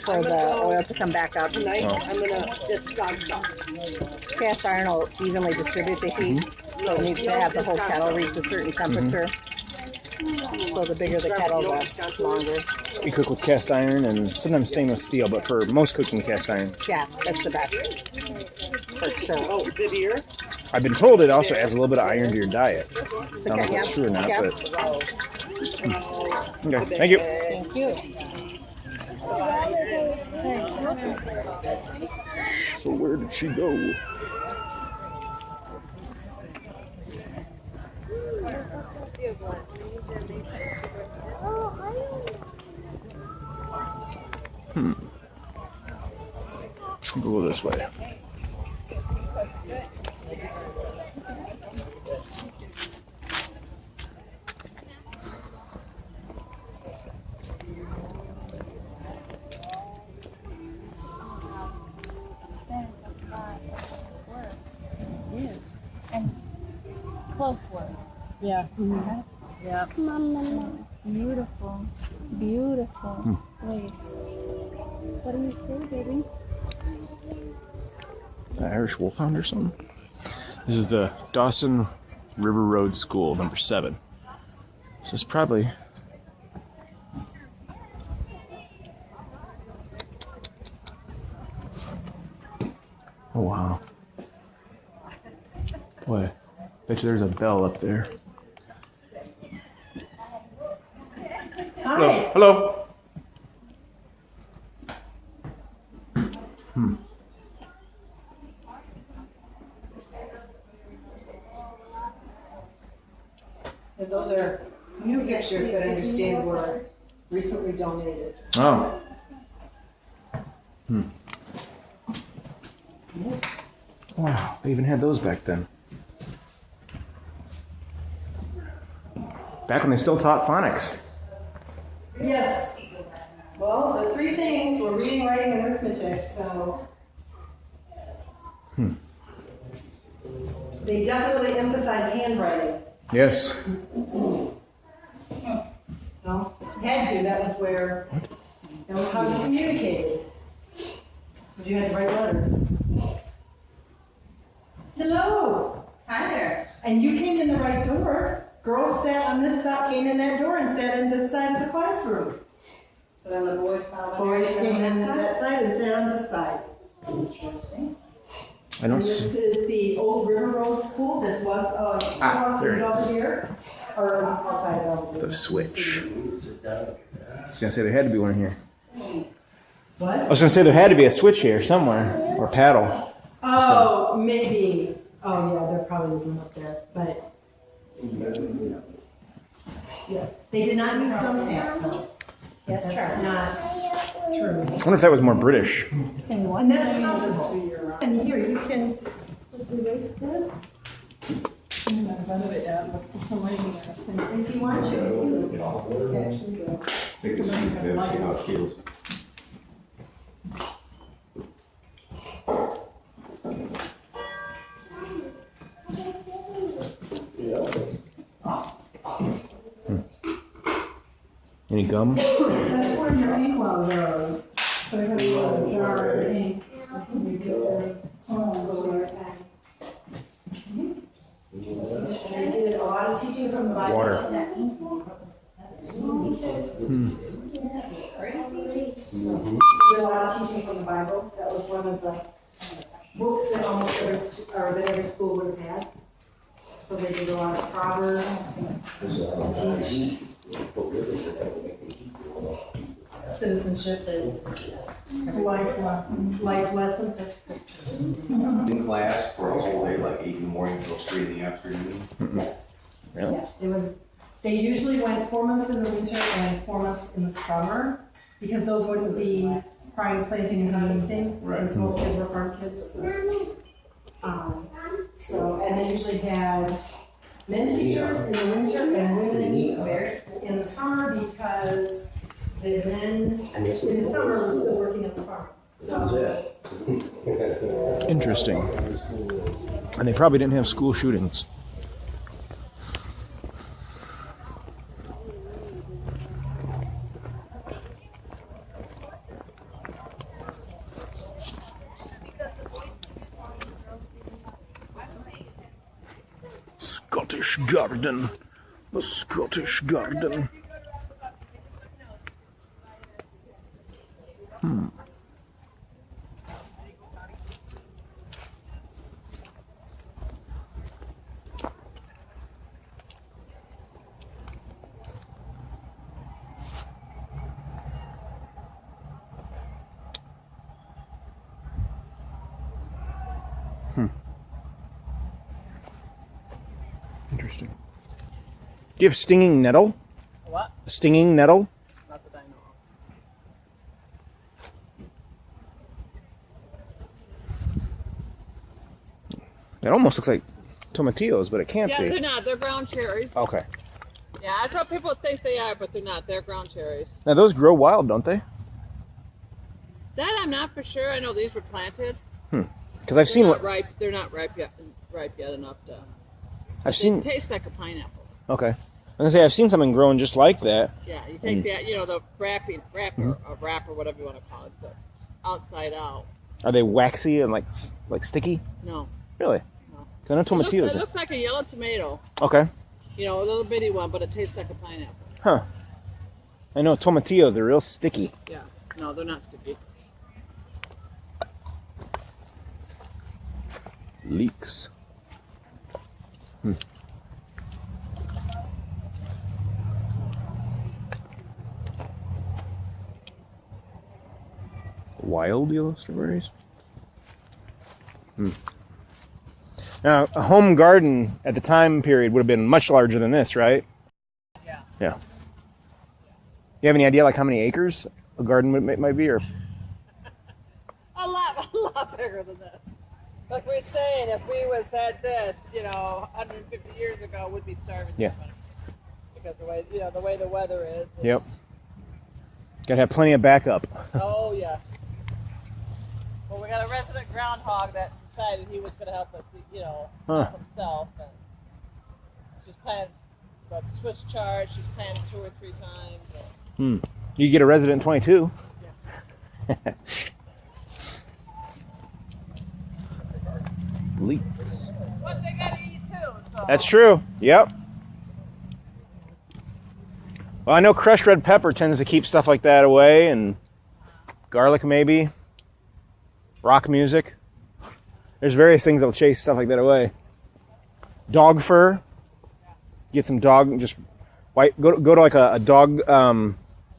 for the oil to come back up. Tonight, I'm gonna just stop some. Cast iron will evenly distribute the heat, so it needs to have the whole kettle reach a certain temperature. So the bigger the kettle, the longer. We cook with cast iron and sometimes stainless steel, but for most cooking, cast iron. Yeah, that's the best. For sure. Oh, did you hear? I've been told it also adds a little bit of iron to your diet. I don't know if Okay, that's true or not, yeah. but... Okay, thank you. Thank you. So where did she go? Go this way. Yes. And close work. Yeah. Yeah. Mama. Beautiful. Beautiful place. What do you say, baby? The Irish Wolfhound or something? This is the Dawson River Road School, number 7. So it's probably... Oh, wow. Boy, bet you there's a bell up there. Hello. Hello. And those are new pictures that I understand were recently donated. Oh. Wow, they even had those back then. Back when they still taught phonics. Yes. Well, the 3 things were reading, writing, and arithmetic, so. They definitely emphasized handwriting. Yes. Well, had to, that was where, that was how you communicated. But you had to write letters. Hello. Hi there. And you came in the right door. Girls sat on this side, came in that door and sat in this side of the classroom. So then the boys found Boys came in that side and sat on this side. Interesting. I don't And this is the old River Road School. This was schoolhouse there in it is. Belvidere, or outside Belvidere. The switch. I was gonna say there had to be one here. What? I was gonna say there had to be a switch here somewhere, or paddle. Oh, maybe. Oh, yeah, there probably isn't up there, but. Yes, they did not use thumb stamps, though. That's not true. I wonder if that was more British. And that's possible. And here, you can, let's erase this. If you want to. Take a seat there, see how it feels. Any gum? That's where your inkwell goes. So you're gonna go a jar of ink. And you get your I did a lot of teaching from the Bible. Water. Did a lot of teaching from the Bible. That was one of the books that almost every school would have had. So they did a lot of Proverbs to teach citizenship and life lessons. In class for a whole day, like 8 in the morning till 3 in the afternoon? Yes. Really? Yeah, they usually went 4 months in the winter and 4 months in the summer, because those wouldn't be prime planting and harvesting, since most kids were farm kids. And they usually had men teachers in the winter and women in the summer, because the men in the summer were still working on the farm. So, Interesting. And they probably didn't have school shootings. Scottish garden. The Scottish garden. Interesting. Do you have stinging nettle? What? Stinging nettle? Not that I know of. It almost looks like tomatillos, but it can't Yeah, be. they're not. They're ground cherries. Okay. Yeah, that's what people think they are, but they're not. They're ground cherries. Now those grow wild, don't they? That I'm not for sure. I know these were planted. Because I've seen what Ripe. They're not ripe yet enough to. I've seen. They taste like a pineapple. Okay. I was gonna say I've seen something growing just like that. Yeah, you take that, the wrapper, whatever you want to call it, the outside out. Are they waxy and like sticky? No. Really? No. 'Cause I know tomatillos. It looks like a yellow tomato. Okay. A little bitty one, but it tastes like a pineapple. Huh. I know tomatillos are real sticky. Yeah. No, they're not sticky. Leeks. Wild yellow strawberries. Now, a home garden at the time period would have been much larger than this, right? Yeah. Yeah. You have any idea like how many acres a garden might be, or? A lot bigger than this. Like we were saying, if we had this, 150 years ago, we'd be starving. Yeah. Because the way the weather is. Yep. Gotta have plenty of backup. Oh yes. Well, we got a resident groundhog that decided he was going to help us, help himself, and she's planted a Swiss chard. She's planted 2 or 3 times. You get a resident 22. Yeah. Leeks. But they gotta eat too. So. That's true. Yep. Well, I know crushed red pepper tends to keep stuff like that away, and garlic maybe. Rock music. There's various things that'll chase stuff like that away. Dog fur. Get some dog. Just go to like a dog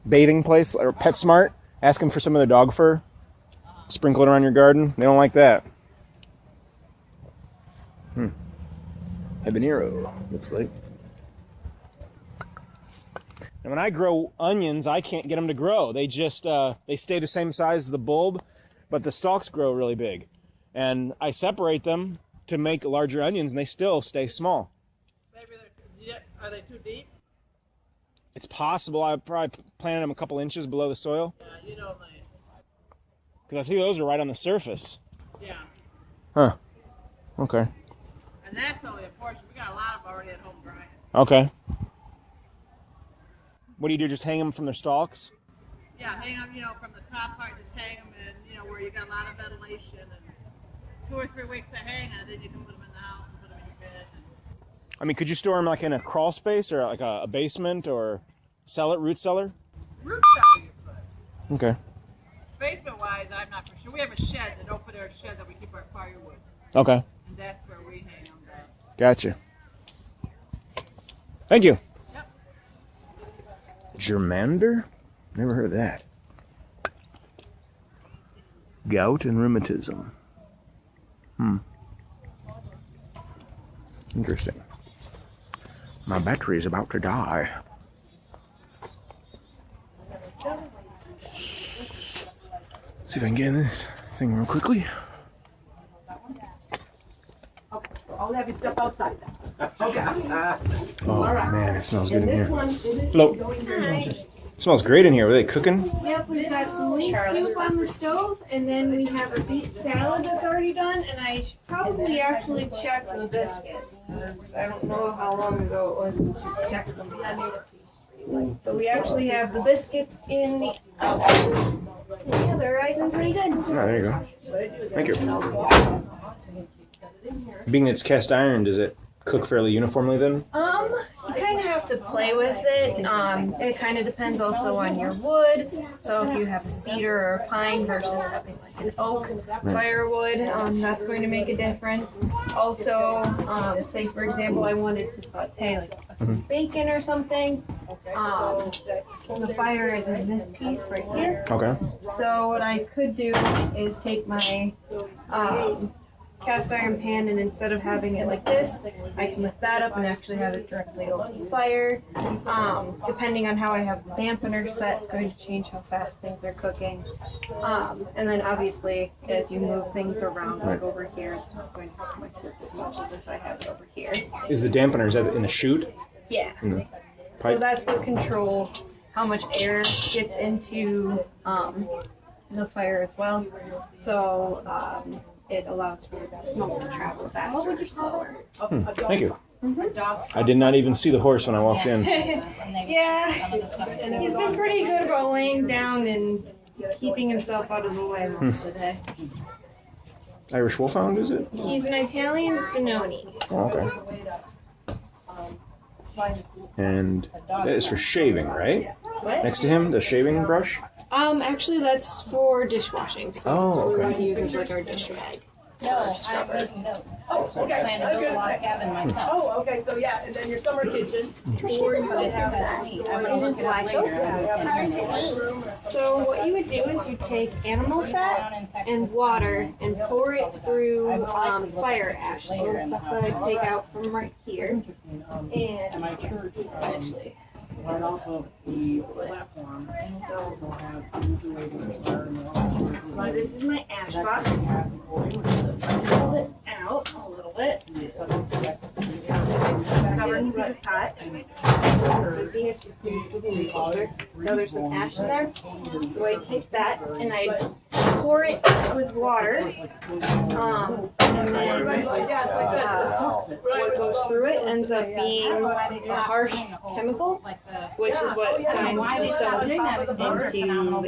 baiting place or PetSmart. Ask them for some of their dog fur. Sprinkle it around your garden. They don't like that. Habanero, looks like. And when I grow onions, I can't get them to grow. They just, they stay the same size as the bulb, but the stalks grow really big. And I separate them to make larger onions, and they still stay small. Maybe are they too deep? It's possible. I probably planted them a couple inches below the soil. Yeah, you don't mind. Because I see those are right on the surface. Yeah. Huh. Okay. And that's only a portion. We got a lot of them already at home drying. Okay. What do you do? Just hang them from their stalks? Yeah, hang them, from the top part, just hang them in, where you got a lot of ventilation. And 2 or 3 weeks of hanging, then you can put them in the house and put them in your bed. I mean, could you store them like in a crawl space or like a basement or root cellar? Root cellar you put. Okay. Basement-wise, I'm not for sure. We have a shed, an open-air shed that we keep our firewood. Okay. And that's where we hang them best. Gotcha. Thank you. Yep. Germander? Never heard of that. Gout and rheumatism. Interesting. My battery is about to die. See if I can get in this thing real quickly. I'll have you step outside then. Okay. Oh man, it smells good in here. Hello. It smells great in here. Were they cooking? Yep, we've got some leek soup on the stove, and then we have a beet salad that's already done, and I should probably actually check the biscuits, because I don't know how long ago it was since just checked them. So we actually have the biscuits in the oven. Yeah, they're rising pretty good. Oh, there you go. Thank you. Being it's cast iron, does it cook fairly uniformly then? You kind of have to play with it. It kind of depends also on your wood. So if you have a cedar or a pine versus having like an oak firewood, that's going to make a difference. Also, say for example, I wanted to saute like some bacon or something. The fire is in this piece right here. Okay. So what I could do is take my cast iron pan, and instead of having it like this, I can lift that up and actually have it directly over the fire. Depending on how I have the dampener set, it's going to change how fast things are cooking. And then obviously, as you move things around, like over here, it's not going to cook my soup as much as if I have it over here. Is the dampener, is that in the chute? Yeah. In the So pipe? that's what controls how much air gets into the fire as well. So it allows for the smoke to travel faster or slower. Thank you. I did not even see the horse when I walked in. Yeah, he's been pretty good about laying down and keeping himself out of the way most of the day. Irish Wolfhound, is it? He's an Italian Spinoni. Oh, okay. And that is for shaving, right? What? Next to him, the shaving brush? Actually that's for dishwashing, so that's what we would use as like our dish rag. Oh, okay. Oh, okay. So yeah, and then your summer kitchen. Or you would have that. So what you would do is you take animal fat and water and pour it through fire ash. So the stuff that I take out from right here. And actually. Right off of the platform. So this is my ash box. Hold it out a little bit. Stubborn because it's hot. So see if you can be closer. So there's some ash in there. So I take that and I pour it with water. And then what goes through it ends up being a harsh chemical, which is what binds the soap into the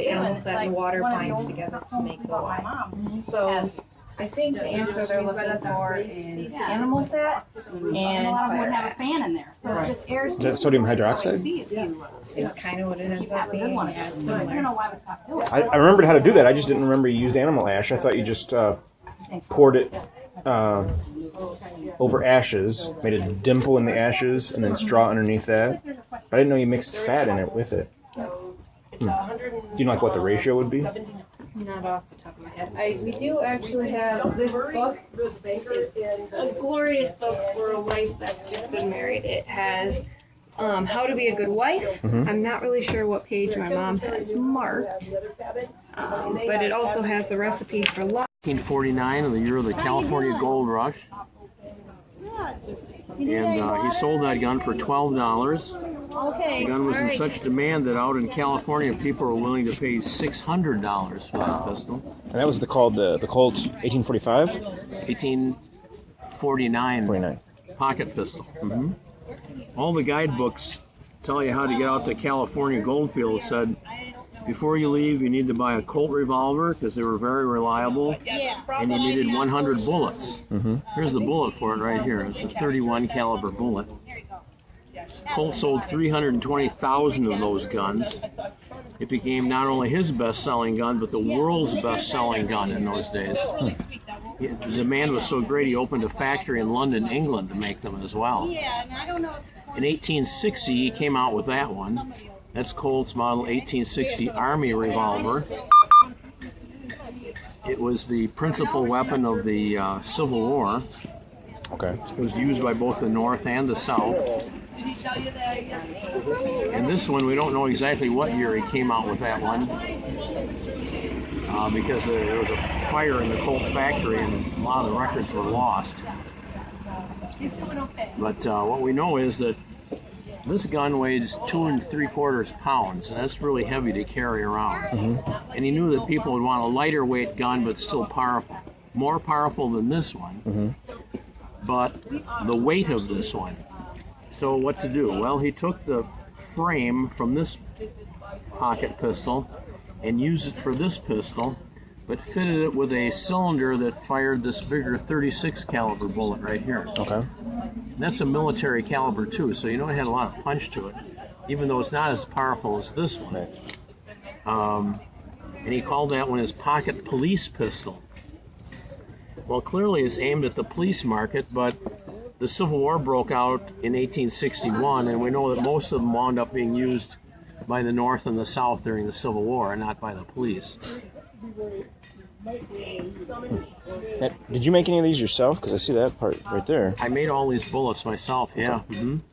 animal fat and water binds together to make the oil. So I think the answer they're looking for is animal fat and fire ash. fan in there, so it just airs. Is that sodium hydroxide? It's kind of what it ends up being. Yeah, it's similar. I remembered how to do that. I just didn't remember you used animal ash. I thought you just poured it over ashes, made a dimple in the ashes, and then straw underneath that. But I didn't know you mixed fat in it with it. Do you know like what the ratio would be? Not off the top of my head. We do actually have this book. It's a glorious book for a wife that's just been married. It has how to be a good wife. I'm not really sure what page my mom has marked, but it also has the recipe for life. 1949, in the year of the California Gold Rush. And he sold that gun for $12. Okay. The gun was in such demand that out in California, people were willing to pay $600 for that pistol. And that was the Colt 1845? 1849 pocket pistol. All the guidebooks tell you how to get out to California Goldfield. It said, before you leave, you need to buy a Colt revolver because they were very reliable, and you needed 100 bullets. Here's the bullet for it right here. It's a 31 caliber bullet. Colt sold 320,000 of those guns. It became not only his best-selling gun, but the world's best-selling gun in those days. The demand was so great, he opened a factory in London, England, to make them as well. In 1860, he came out with that one. That's Colt's model 1860 Army revolver. It was the principal weapon of the Civil War. Okay. It was used by both the North and the South. And this one, we don't know exactly what year he came out with that one, because there was a fire in the Colt factory and a lot of the records were lost. But what we know is that this gun weighs 2 3/4 pounds, and that's really heavy to carry around. And he knew that people would want a lighter weight gun, but still powerful, more powerful than this one, but the weight of this one. So what to do? Well, he took the frame from this pocket pistol and used it for this pistol, but fitted it with a cylinder that fired this bigger 36 caliber bullet right here. Okay. And that's a military caliber too, so you know it had a lot of punch to it, even though it's not as powerful as this one. And he called that one his pocket police pistol. Well, clearly it's aimed at the police market, but the Civil War broke out in 1861, and we know that most of them wound up being used by the North and the South during the Civil War, and not by the police. Now, did you make any of these yourself? Because I see that part right there. I made all these bullets myself, yeah. I'm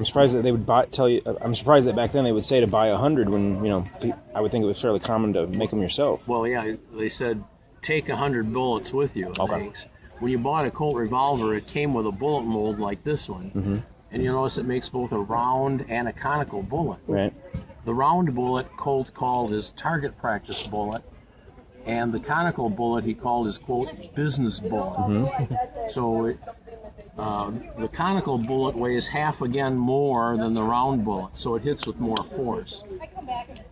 surprised that they would tell you. I'm surprised that back then they would say to buy 100 when, you know, I would think it was fairly common to make them yourself. Well, yeah, they said take 100 bullets with you. Okay. When you bought a Colt revolver, it came with a bullet mold like this one. And you'll notice it makes both a round and a conical bullet. Right. The round bullet Colt called his target practice bullet, and the conical bullet he called his, quote, business bullet. So the conical bullet weighs half again more than the round bullet, so it hits with more force.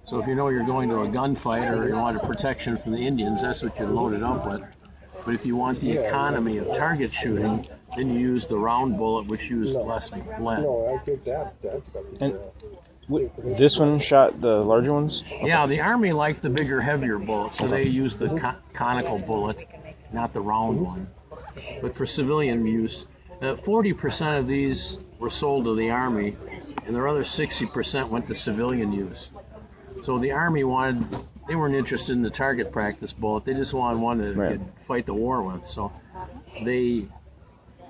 So if you know you're going to a gunfight or you want a protection from the Indians, that's what you're loaded up with. But if you want the economy of target shooting, then you use the round bullet, which used less lead. And this one shot the larger ones? Okay. Yeah, the Army liked the bigger, heavier bullets, so they used the conical bullet, not the round one. But for civilian use, 40% of these were sold to the Army, and the other 60% went to civilian use. So the Army they weren't interested in the target practice bullet, they just wanted one that they could fight the war with. So they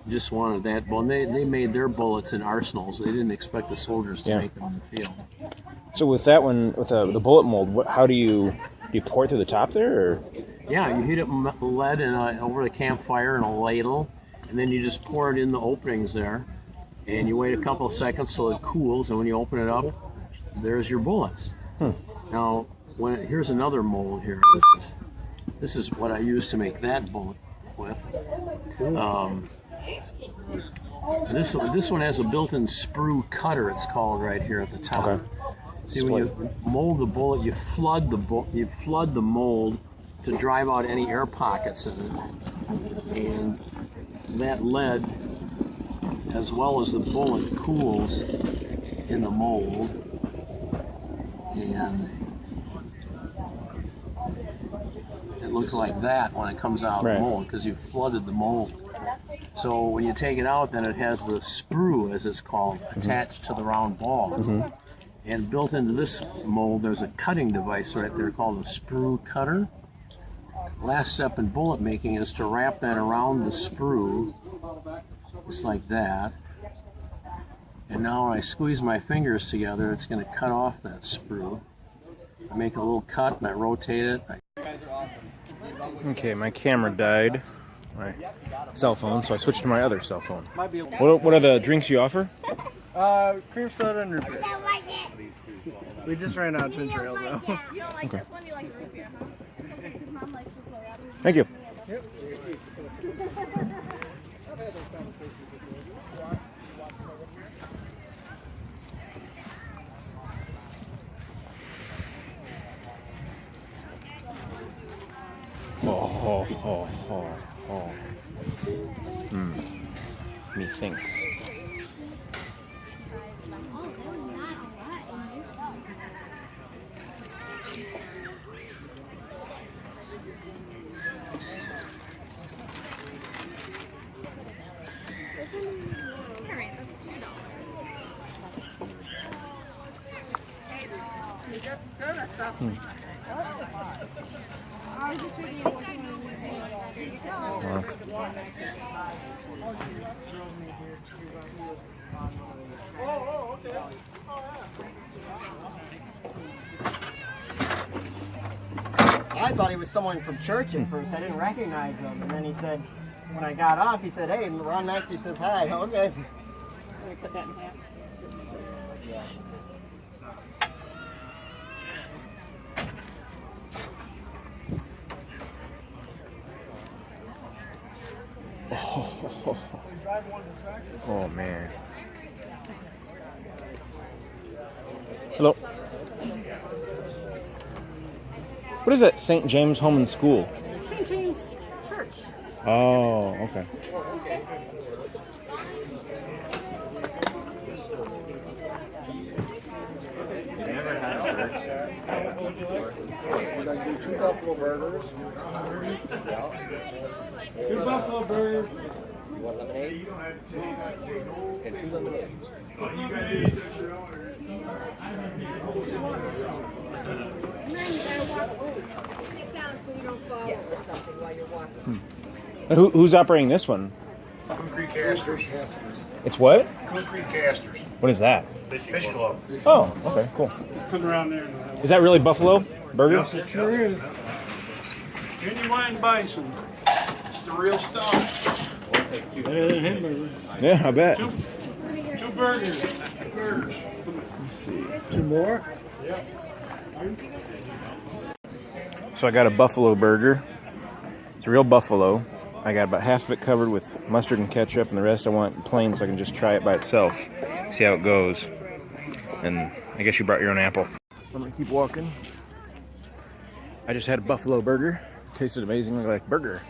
just wanted that bullet. They made their bullets in arsenals. They didn't expect the soldiers to make them in the field. So with that one, with the bullet mold, how do you pour it through the top there? Or? Yeah, you heat up lead over the campfire in a ladle, and then you just pour it in the openings there, and you wait a couple of seconds so it cools, and when you open it up, there's your bullets. Now, here's another mold here. This is what I used to make that bullet with. This one has a built-in sprue cutter, it's called, right here at the top. Okay. See, when you mold the bullet, you flood the mold to drive out any air pockets in it, and that lead, as well as the bullet, cools in the mold, and it looks like that when it comes out of the mold because you've flooded the mold. So when you take it out, then it has the sprue, as it's called, attached to the round ball. And built into this mold, there's a cutting device right there called a sprue cutter. Last step in bullet making is to wrap that around the sprue, just like that. And now when I squeeze my fingers together, it's going to cut off that sprue. I make a little cut and I rotate it. Okay, my camera died, my cell phone, so I switched to my other cell phone. What are the drinks you offer? Cream soda and root beer. We just ran out of ginger ale though. Okay. Thank you. Yep. Oh. Methinks. I thought he was someone from church at first. I didn't recognize him. And then he said, when I got off, he said, hey, Ron Maxey says hi. Okay. Let me put that in half. Oh man. Hello. What is that? St. James Home and School? St. James Church. Oh, okay. Two buffalo burgers. Two buffalo burgers. You want lemonade? And two lemonades. Who's operating this one? Concrete casters. It's what? Concrete casters. What is that? Fish club. Oh, okay, cool. Come around there. Is that really buffalo burger? Yes, it sure is. Genuine bison. It's the real stuff. We'll take two. Better than hamburger. Yeah, I bet. Two burgers. Two burgers. Let's see. Two more? Yep. So I got a buffalo burger. It's real buffalo. I got about half of it covered with mustard and ketchup, and the rest I want plain so I can just try it by itself. See how it goes. And I guess you brought your own apple. I'm gonna keep walking. I just had a buffalo burger. Tasted amazingly like burger.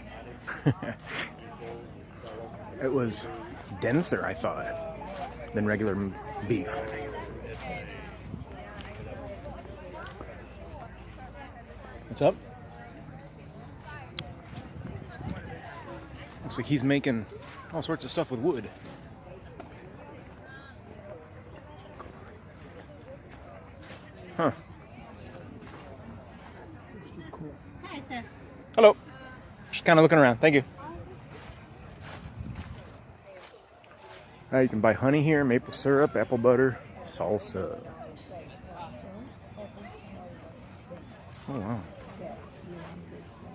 It was denser, I thought, than regular beef. What's up? Looks like he's making all sorts of stuff with wood. Huh. Hi, sir. Hello. Just kind of looking around. Thank you. You can buy honey here, maple syrup, apple butter, salsa. Oh, wow.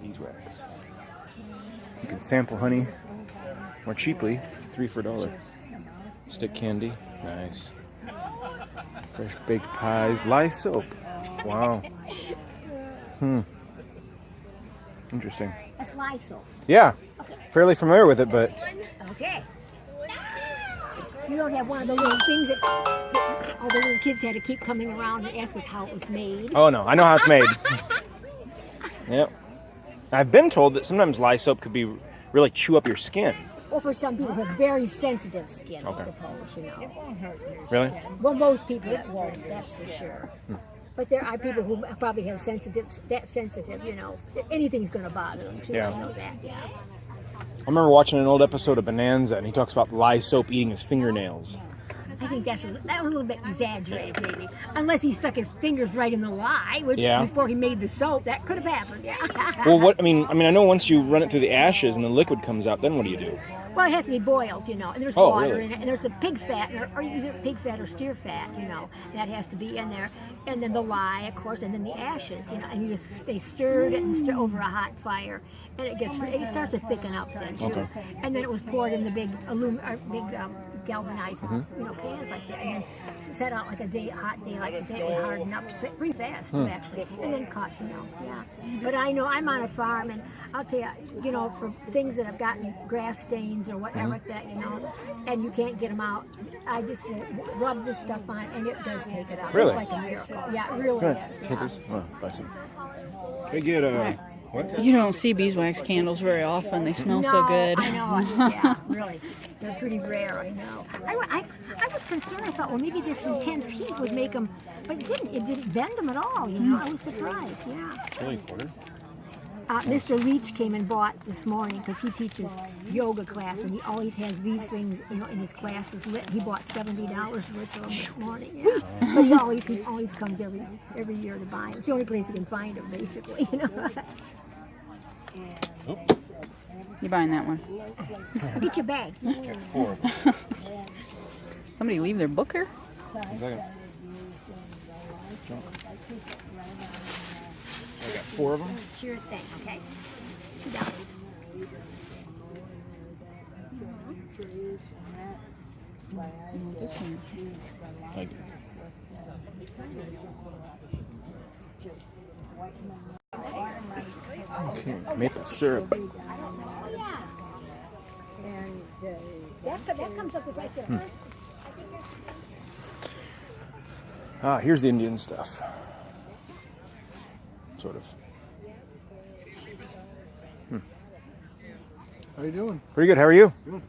Beeswax. You can sample honey more cheaply, 3 for $1. Stick candy, nice. Fresh baked pies, lye soap. Wow. Interesting. That's Lysol. Yeah, fairly familiar with it, but Okay. You don't have one of the little things that all the little kids had to keep coming around and ask us how it was made. oh no, I know how it's made. Yep. I've been told that sometimes lye soap could be really chew up your skin. Well, for some people who have very sensitive skin, Okay. I suppose, you know. Really? Well, most people it won't, that's for sure. But there are people who probably have that sensitive, you know. Anything's going to bother them, too. Yeah. I know that, yeah. I remember watching an old episode of Bonanza, and he talks about lye soap eating his fingernails. I think that was a little bit exaggerated, maybe. Unless he stuck his fingers right in the lye, which Yeah. before he made the soap, that could have happened, yeah. Well, what I mean, I know once you run it through the ashes and the liquid comes out, then what do you do? Well, it has to be boiled, you know, and there's Oh, water really? in it, and there's the pig fat, or either pig fat or steer fat, you know, that has to be in there, and then the lye, of course, and then the ashes, you know, and you just stay stirred and stir over a hot fire, and it starts to thicken up then too, Okay. and then it was poured in the big galvanized, you know, pans like that, and then set out like a hot day like that, and harden up pretty fast too, actually, and then cut, you know, yeah. But I know I'm on a farm, and I'll tell you, you know, for things that have gotten grass stains or whatever like that, you know, and you can't get them out, I just will rub this stuff on, and it does take it out. Really? It's like a miracle. Yeah, it really Good. is. Take Yeah. this. Oh, buy some. Can I get You don't see beeswax candles very often. They smell so good. I know. Yeah, really. They're pretty rare, I know. I was concerned. I thought, well, maybe this intense heat would make them, but it didn't. It didn't bend them at all, you know. I was surprised, yeah. Chili quarter. Mr. Leach came and bought this morning because he teaches yoga class and he always has these things, you know, in his classes. He bought $70 worth of them this morning. Yeah. But he always comes every year to buy them. It's the only place he can find them, basically. You know. You buying that one? Get your bag. Got 4 of them. Somebody leave their book here? One second. I got 4 of them. Sure thing. Okay. $2. This one. Thank you. Okay, maple syrup. That comes up with right there. Ah, here's the Indian stuff. Sort of. How you doing? Pretty good. How are you? Good.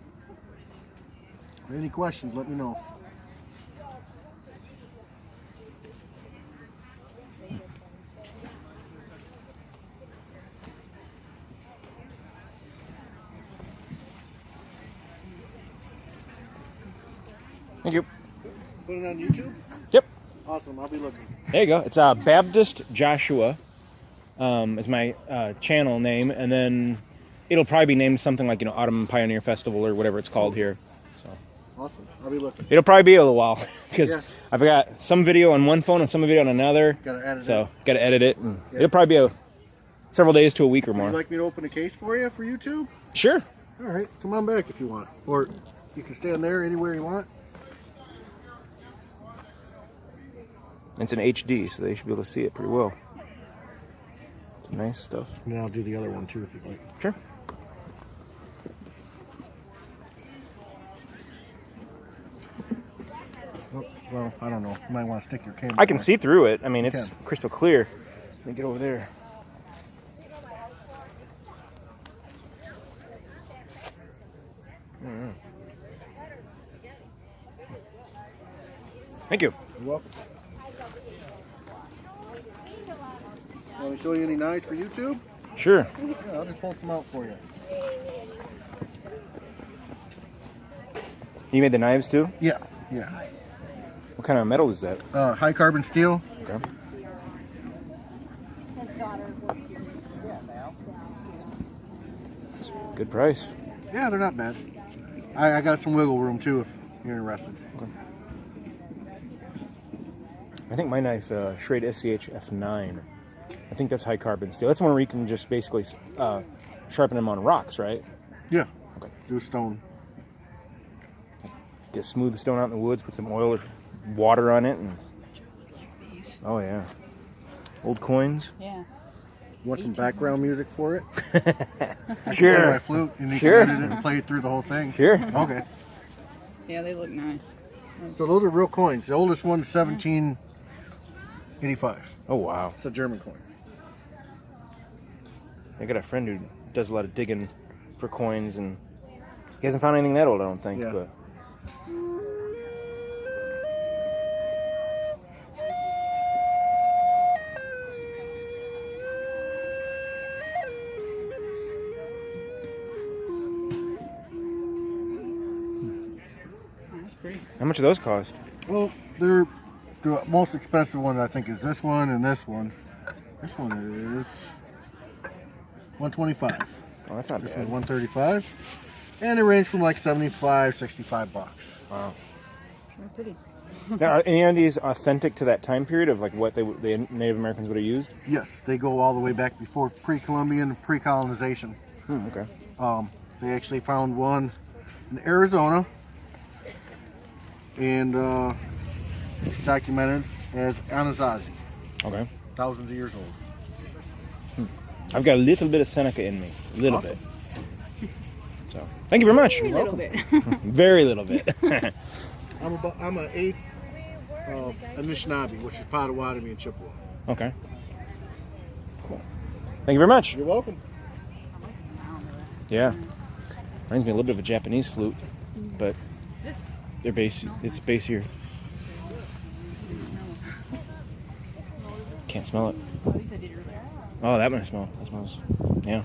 Any questions, let me know. Thank you. Put it on YouTube? Yep. Awesome, I'll be looking. There you go. It's Baptist Joshua is my channel name, and then it'll probably be named something like, you know, Autumn Pioneer Festival or whatever it's called here. So Awesome, I'll be looking. it'll probably be a little while because Yeah. I've got some video on one phone and some video on another. Gotta edit so it. got to edit it. And Yeah. It'll probably be several days to a week or Would more. you like me to open a case for you for YouTube? Sure. All right, come on back if you want. Or you can stand there anywhere you want. It's an HD, so they should be able to see it pretty well. It's nice stuff. And I'll do the other one too if you like. Sure. Oh, well, I don't know. You might want to stick your camera. I can there. see through it. I mean, You it's can. crystal clear. Let me get over there. Thank you. You're welcome. Want me to show you any knives for YouTube? Sure. Yeah, I'll just pull some out for you. You made the knives too? Yeah, yeah. What kind of metal is that? High carbon steel. Okay. That's a good price. Yeah, they're not bad. I got some wiggle room too if you're interested. Okay. I think my knife, Schrade SCH F9. I think that's high carbon steel. That's one where you can just basically sharpen them on rocks, right? Yeah. Okay. Do stone. Get smooth stone out in the woods, put some oil or water on it, and oh yeah, old coins. Yeah. Want some background music for it? I Sure. can play my flute and you Sure. can edit it and play it through the whole thing. Sure. Okay. Yeah, they look nice. So those are real coins. The oldest one is 1785. Oh wow. It's a German coin. I got a friend who does a lot of digging for coins, and he hasn't found anything that old, I don't think. Yeah. But That's pretty. how much do those cost? Well, they're the most expensive one I think is this one and this one. This one is 125. Oh, that's not This bad. one's 135. And they range from like 75, 65 bucks. Wow. They're pretty. Now, are any of these authentic to that time period of like what the Native Americans would have used? Yes, they go all the way back before pre-Columbian, pre-colonization. Okay. They actually found one in Arizona and documented as Anasazi. Okay. Thousands of years old. I've got a little bit of Seneca in me. A little Awesome. bit. So, thank you very much. Very little bit. Very little bit. I'm an eighth Anishinaabe, which is Potawatomi and Chippewa. Okay. Cool. Thank you very much. You're welcome. Yeah. Reminds me a little bit of a Japanese flute, but they're it's bassier. Can't smell it. Oh, that one smells. That smells. Yeah.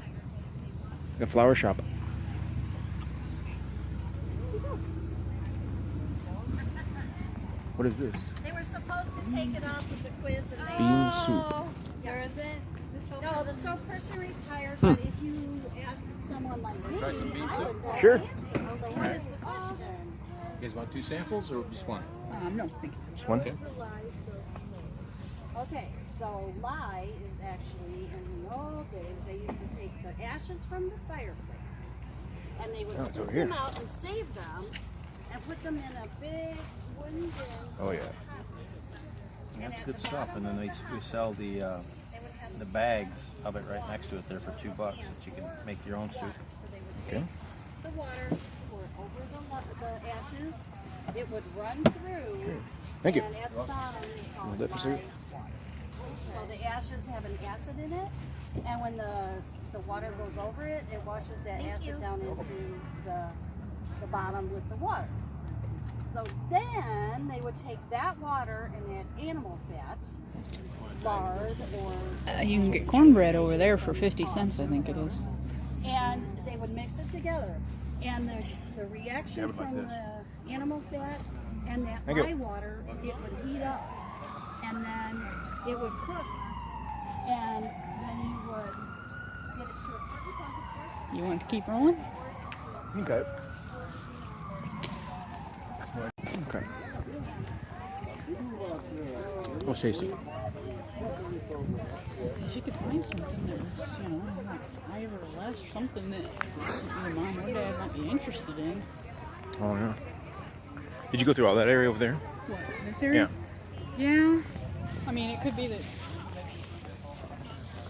A flower shop. What is this? They were supposed to take it off with the quiz and they... Bean soup. There isn't? No, the soap person retired, but if you ask someone like me, Try some bean soup? Sure. You guys want 2 samples or just one? No, thank you. Just one? Okay. Okay, so lye is actually, in the old days, they used to take the ashes from the fireplace and they would Oh, it's over put here. them out and save them and put them in a big wooden bin. Oh, yeah. That's good stuff. And then we sell the bags of it right next to it there for $2 that you can make your own soup. Okay. The water pour it over the ashes. It would run through. Thank you. And at the bottom is called Is that for soup? lye. So the ashes have an acid in it, and when the water goes over it, it washes that acid down into the bottom with the water. So then they would take that water and that animal fat, lard or... You can get cornbread over there for 50 cents, I think it is. and they would mix it together. And the reaction from the animal fat and that lye water, it would heat up, and then it would cook, and then you would get it to a certain temperature. You want to keep rolling? Okay. Okay. Oh, it's tasty. If you could find something that was, you know, like 5 or less, something that your mom or dad might be interested in. Oh, yeah. Did you go through all that area over there? What, this area? Yeah. Yeah. I mean, it could be that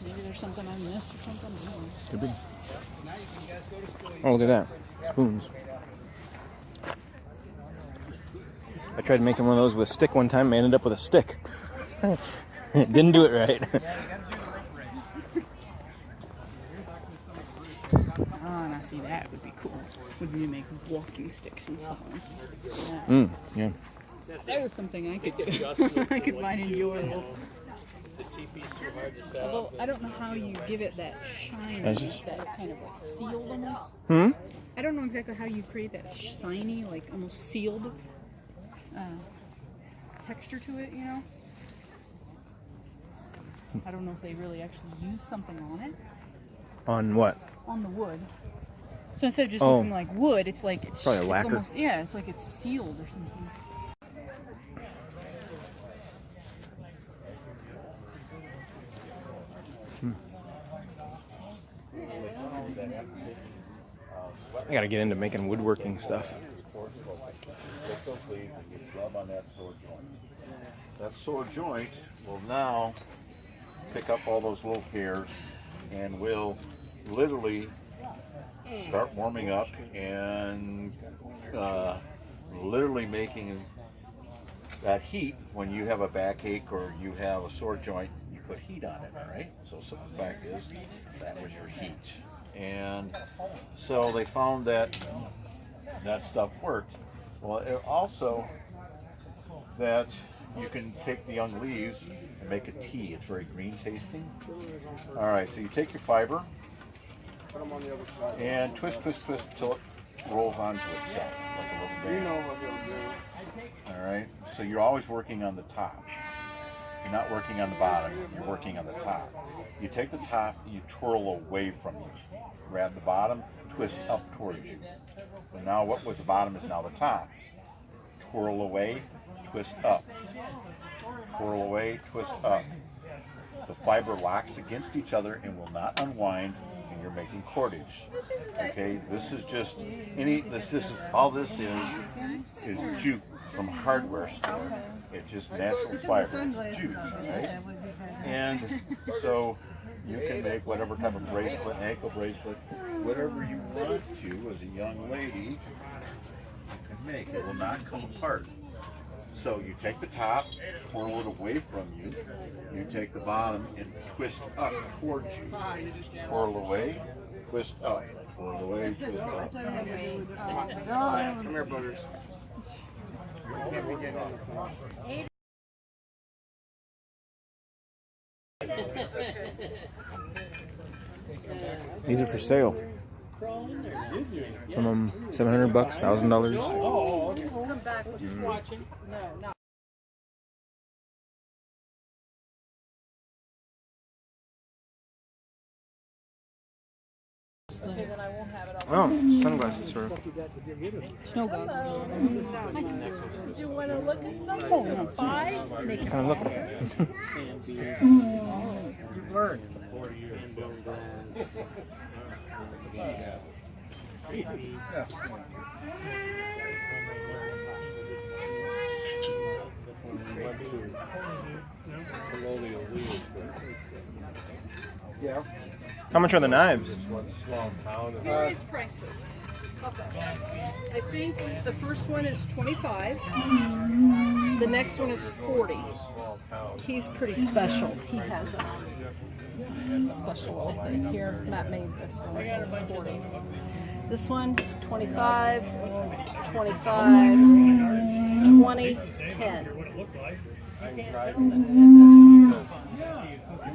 maybe there's something I missed or something. I don't know. Could be. Oh, look at that. Spoons. I tried making one of those with a stick one time. I ended up with a stick. Didn't do it right. Oh, and I see that would be cool. Would be to make walking sticks and stuff. Yeah. That was something I could do. I could find enjoyable. Although I don't know how you give it that shine. It's that kind of like sealed almost. I don't know exactly how you create that shiny, like almost sealed texture to it, you know? I don't know if they really actually use something on it. On what? On the wood. So instead of just looking like wood, it's like it's probably a lacquer. Almost, yeah, it's like it's sealed or something. I gotta get into making woodworking stuff. That sore joint will now pick up all those little hairs and will literally start warming up and literally making that heat. When you have a backache or you have a sore joint, you put heat on it, all right? So the fact is, that was your heat. And so they found that that stuff worked. Well, it also that you can take the young leaves and make a tea. It's very green tasting. All right, so you take your fiber and twist until it rolls onto itself like a little band. All right, so you're always working on the top. You're not working on the bottom, you're working on the top. You take the top and you twirl away from you. Grab the bottom, twist up towards you. So now what was the bottom is now the top. Twirl away, twist up. Twirl away, twist up. The fiber locks against each other and will not unwind, and you're making cordage. Okay, this is just all this is jute from a hardware store. It's just natural fiber. It's jute, right? And so you can make whatever type of bracelet, ankle bracelet, whatever you want to as a young lady, you can make. It will not come apart. So you take the top, twirl it away from you. You take the bottom and twist up towards you. Twirl away, twist up. Twirl away, twist up. Come here, boogers. These are for sale. Some of them $700, $1,000. Oh, just come back. We're just watching. No. Okay, then I won't have it all. Oh, sunglasses, sir. Snow goggles. Did you want to look at something? Buy? Kind of looking. You've learned. Yeah. How much are the knives? Various prices. I think the first one is 25. The next one is 40. He's pretty special. He has a special thing here. Matt made this one. It's 40. This one, 25, 25, 20, 10.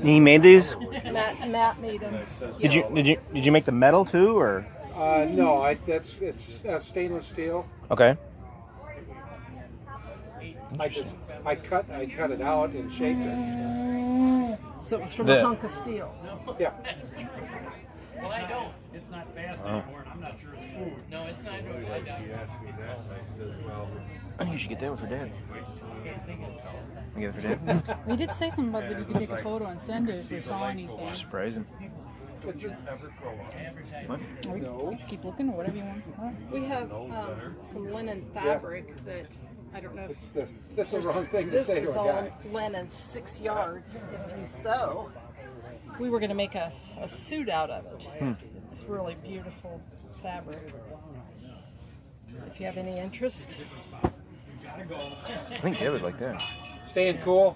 He made these? Matt made them. Did you make the metal too, or? No, it's stainless steel. Okay. I cut it out and shaped it. So it was from a hunk of steel. Yeah. Well, I don't. It's not fast anymore, and I'm not sure it's food. No, it's not. She asked me that, and I said, well, I think you should get that one for Dad. You get it for Dad? We did say something about that you could take a photo and send it if we saw anything. Surprise him. What? No. Keep looking or whatever you want. We have some linen fabric that I don't know if that's the wrong thing to say to a This is all guy. linen, 6 yards if you sew. We were going to make a suit out of it. It's really beautiful fabric. If you have any interest. I think Dad would like that. Staying cool.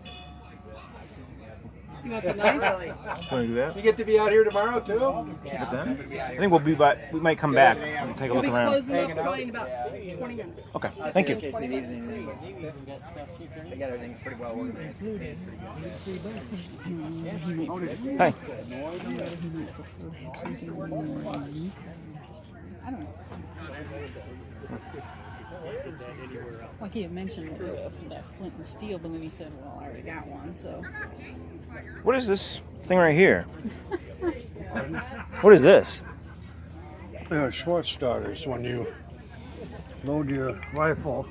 You want the knife? Want to do that? You get to be out here tomorrow too? What's that? I think we'll be back. We might come back and take a look We'll be around. closing up probably in about 20 minutes. Okay, thank you. 20 minutes. They got everything pretty well organized. Hi. I don't know. Like he had mentioned that flint and steel, but then he said, well, I already got one, so. What is this thing right here? What is this? They're short starters. When you load your rifle,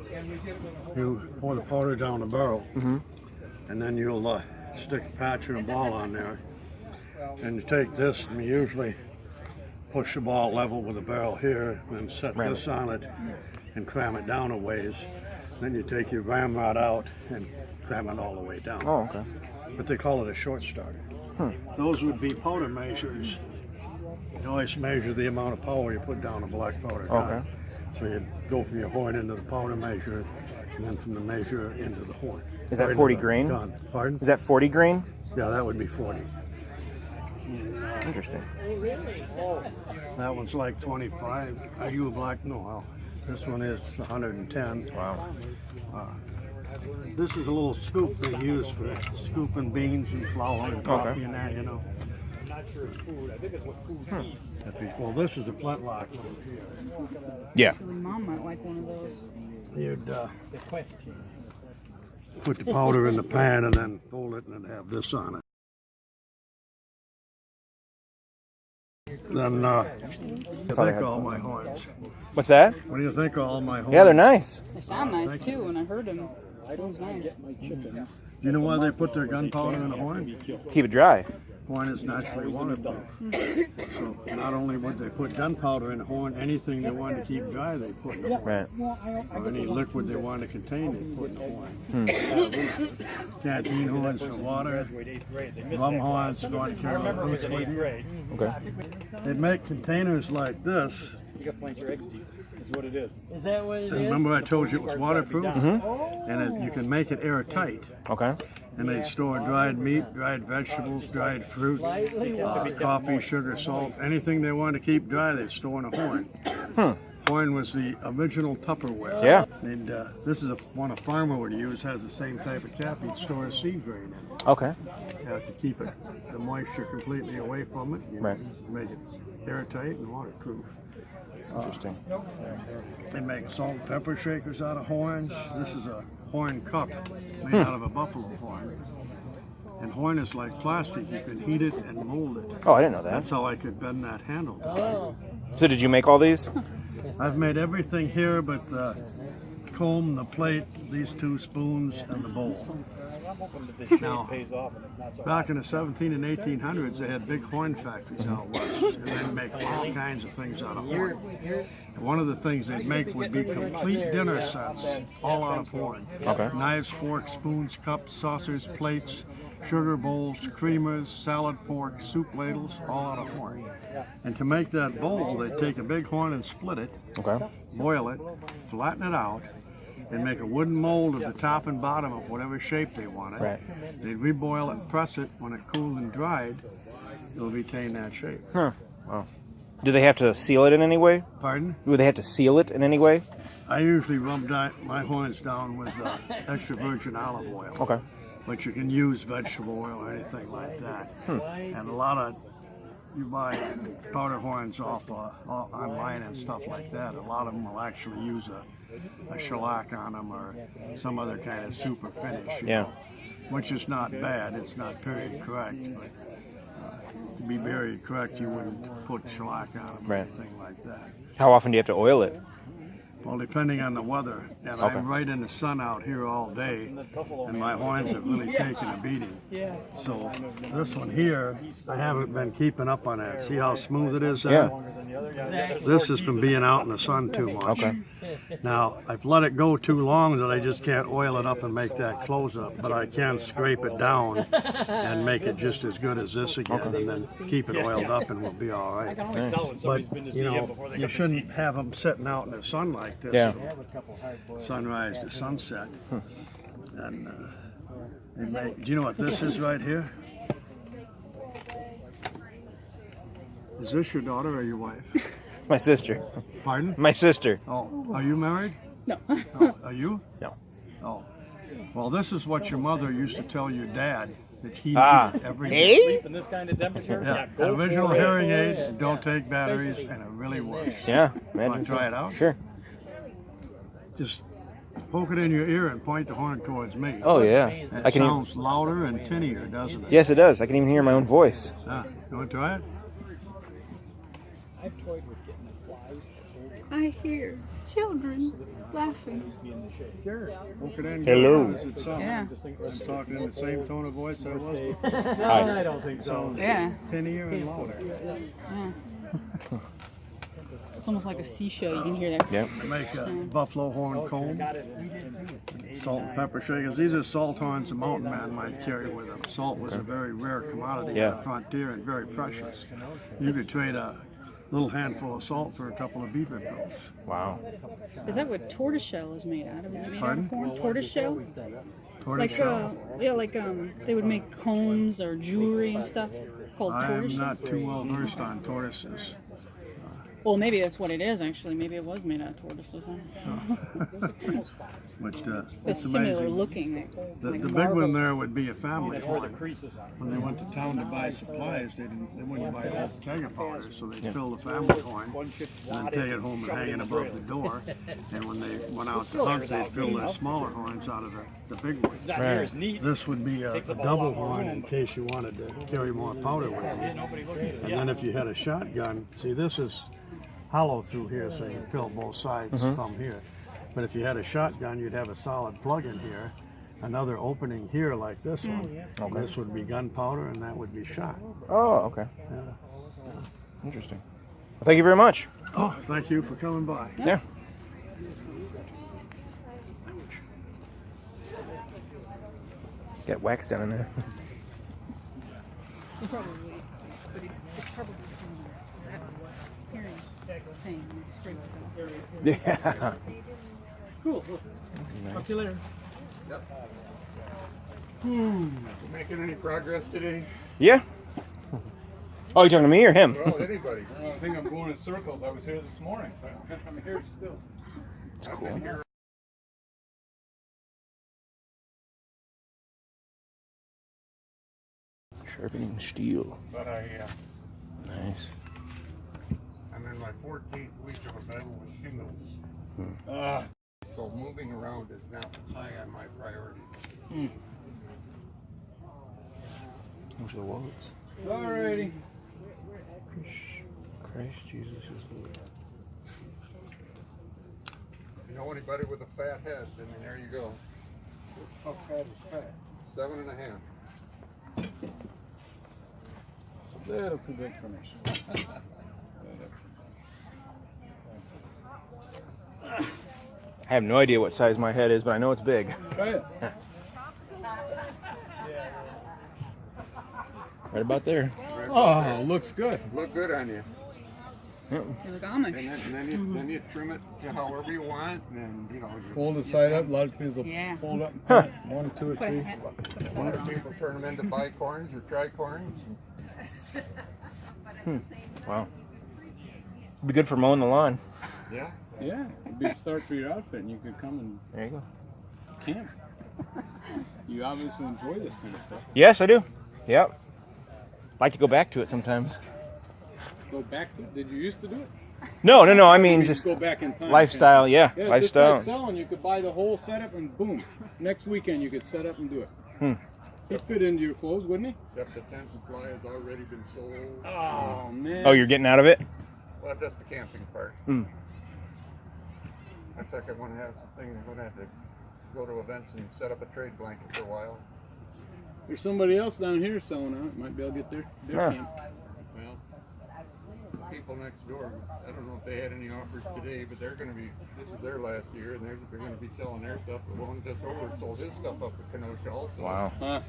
you pour the powder down the barrel, and then you'll stick a patch and a ball on there. And you take this, and you usually push the ball level with the barrel here, and set this on it, and cram it down a ways. Then you take your ramrod out and cram it all the way down. Oh, okay. But they call it a short starter. Those would be powder measures. You always measure the amount of power you put down a black powder gun. Okay. So you go from your horn into the powder measure, and then from the measure into the horn. Is that Or 40 into the grain? gun. Pardon? Is that 40 grain? Yeah, that would be 40. Interesting. That one's like 25. Are you a black? No, well, this one is 110. Wow. This is a little scoop they use for scooping beans and flour and coffee and that, you know. I'm not sure it's food. I think it's what food eats. Well, this is a flintlock. Yeah. Mom might like one of those. You'd put the powder in the pan and then fold it and then have this on it. Then, what do you think of all my horns? What's that? What do you think of all my horns? Yeah, they're nice. They sound nice too, when I heard them. It was nice. Do you know why they put their gunpowder in the horn? Keep it dry. Horn is naturally waterproof. So not only would they put gunpowder in the horn, anything they wanted to keep dry, they put in the horn. Right. Or any liquid they wanted to contain, they put in the horn. Canteen horns for water, rum horns for going to carry loose with you. Okay. They make containers like this is what it is. Is that what it is? Remember I told you it was waterproof? Mm-hmm. And you can make it airtight. Okay. And they store dried meat, dried vegetables, dried fruit, coffee, sugar, salt, anything they want to keep dry, they store in a horn. Horn was the original Tupperware. Yeah. And this is one a farmer would use, has the same type of cap. He'd store a seed grain in it. Okay. You have to keep it, the moisture completely away from it. You make it airtight and waterproof. Interesting. They make salt and pepper shakers out of horns. This is a horn cup made out of a buffalo horn. And horn is like plastic. You can heat it and mold it. Oh, I didn't know that. That's how I could bend that handle down. So did you make all these? I've made everything here but the comb, the plate, these two spoons, and the bowl. Now, back in the 17 and 1800s, they had big horn factories out west, and they'd make all kinds of things out of horn. And one of the things they'd make would be complete dinner sets, all out of horn. Okay. Knives, forks, spoons, cups, saucers, plates, sugar bowls, creamers, salad forks, soup ladles, all out of horn. And to make that bowl, they'd take a big horn and split it, boil it, flatten it out, and make a wooden mold of the top and bottom of whatever shape they wanted. Right. They'd reboil it and press it. When it cooled and dried, it'll retain that shape. Huh. Wow. Do they have to seal it in any way? Pardon? Do they have to seal it in any way? I usually rub my horns down with extra virgin olive oil. Okay. But you can use vegetable oil or anything like that. And a lot of, you buy powder horns off online and stuff like that. A lot of them will actually use a shellac on them or some other kind of super finish. You know, which is not bad. It's not period correct. But to be period correct, you wouldn't put shellac on them or anything like that. How often do you have to oil it? Well, depending on the weather, and I'm right in the sun out here all day, and my horns have really taken a beating. So this one here, I haven't been keeping up on that. See how smooth it is there? This is from being out in the sun too much. Okay. Now, I've let it go too long that I just can't oil it up and make that close up, but I can scrape it down and make it just as good as this again, and then keep it oiled up and we'll be all right. But, you know, you shouldn't have them sitting out in the sun like this from sunrise to sunset. And do you know what this is right here? Is this your daughter or your wife? My sister. Pardon? My sister. Oh, are you married? No. Oh, are you? No. Oh. Well, this is what your mother used to tell your dad that he needed every day. Hey? Sleep in this kind of temperature? Yeah. An original hearing aid, don't take batteries, and it really works. Yeah. Want to try it out? Sure. Just poke it in your ear and point the horn towards me. Oh, yeah. It sounds louder and tinnier, doesn't it? Yes, it does. I can even hear my own voice. You want to try it? I've toyed with getting a fly. I hear children laughing. Sure. Poke it in. Hello. Does it sound? Yeah. I'm talking in the same tone of voice I was before. I don't think so. Yeah. Tinnier and louder. Yeah. It's almost like a seashell. You can hear that. Yep. Make a buffalo horn comb, salt and pepper shakers. These are salt horns a mountain man might carry with them. Salt was a very rare commodity on the frontier and very precious. You could trade a little handful of salt for a couple of beaver pelts. Wow. Is that what tortoiseshell is made out of? Is it made Pardon? out of corn? Tortoiseshell? Tortoiseshell? Like they would make combs or jewelry and stuff called I'm tortoiseshell. not too well versed on tortoises. Well, maybe that's what it is, actually. Maybe it was made out of tortoises. But it's it's similar amazing. looking. The big one there would be a family horn. When they went to town to buy supplies, they wouldn't buy a whole keg of powder, so they'd fill the family horn and then take it home and hang it above the door. And when they went out to hunt, they'd fill their smaller horns out of the big ones. Right. This would be a double horn in case you wanted to carry more powder with you. And then if you had a shotgun, see this is hollow through here, so you can fill both sides from here. But if you had a shotgun, you'd have a solid plug in here, another opening here like this one. Okay. This would be gunpowder, and that would be shot. Oh, okay. Yeah. Interesting. Well, thank you very much. Oh, thank you for coming by. Yeah. Get wax down in there. Probably, but it's probably from that hearing. thing straight to go. Yeah. Cool. Nice. Talk to you later. Yep. Making any progress today? Yeah. Oh, you talking to me or him? Well, anybody. I think I'm going in circles. I was here this morning. I'm here still. That's cool. Sharpening steel. But Nice. I'm in my 14th week of a battle with shingles. Hmm. So moving around is not high on my priority list. Those are the words. Alrighty. Christ Jesus is Lord. If you know anybody with a fat head, then there you go. How fat is fat? 7.5. A little too big for me. I have no idea what size my head is, but I know it's big. Try it. Right about there. Oh, looks good. Look good on you. Yep. You look Amish. And then you trim it to however you want, and you know. Fold the side up. A lot of people Yeah. fold up. Huh. 1, 2, or 3. A lot of people turn them into bicorns or tricorns. Wow. Be good for mowing the lawn. Yeah. Yeah, it'd be a start for your outfit, and you could come and There you go. camp. You obviously enjoy this kind of stuff. Yes, I do. Yep. Like to go back to it sometimes. Go back to it. Did you used to do it? No. I mean, just go back in time. lifestyle. Yeah, Yeah, lifestyle. just by selling, you could buy the whole setup, and boom, next weekend you could set up and do it. He'd fit into your clothes, wouldn't he? Except the tent and fly has already been sold. Oh man. Oh, you're getting out of it? Well, just the camping part. Looks like I want to have something. I'm going to have to go to events and set up a trade blanket for a while. There's somebody else down here selling on it. Might be able to get their camp. Well, the people next door, I don't know if they had any offers today, but they're going to be, this is their last year, and they're going to be selling their stuff. The one just over sold his stuff up at Kenosha also. Wow. I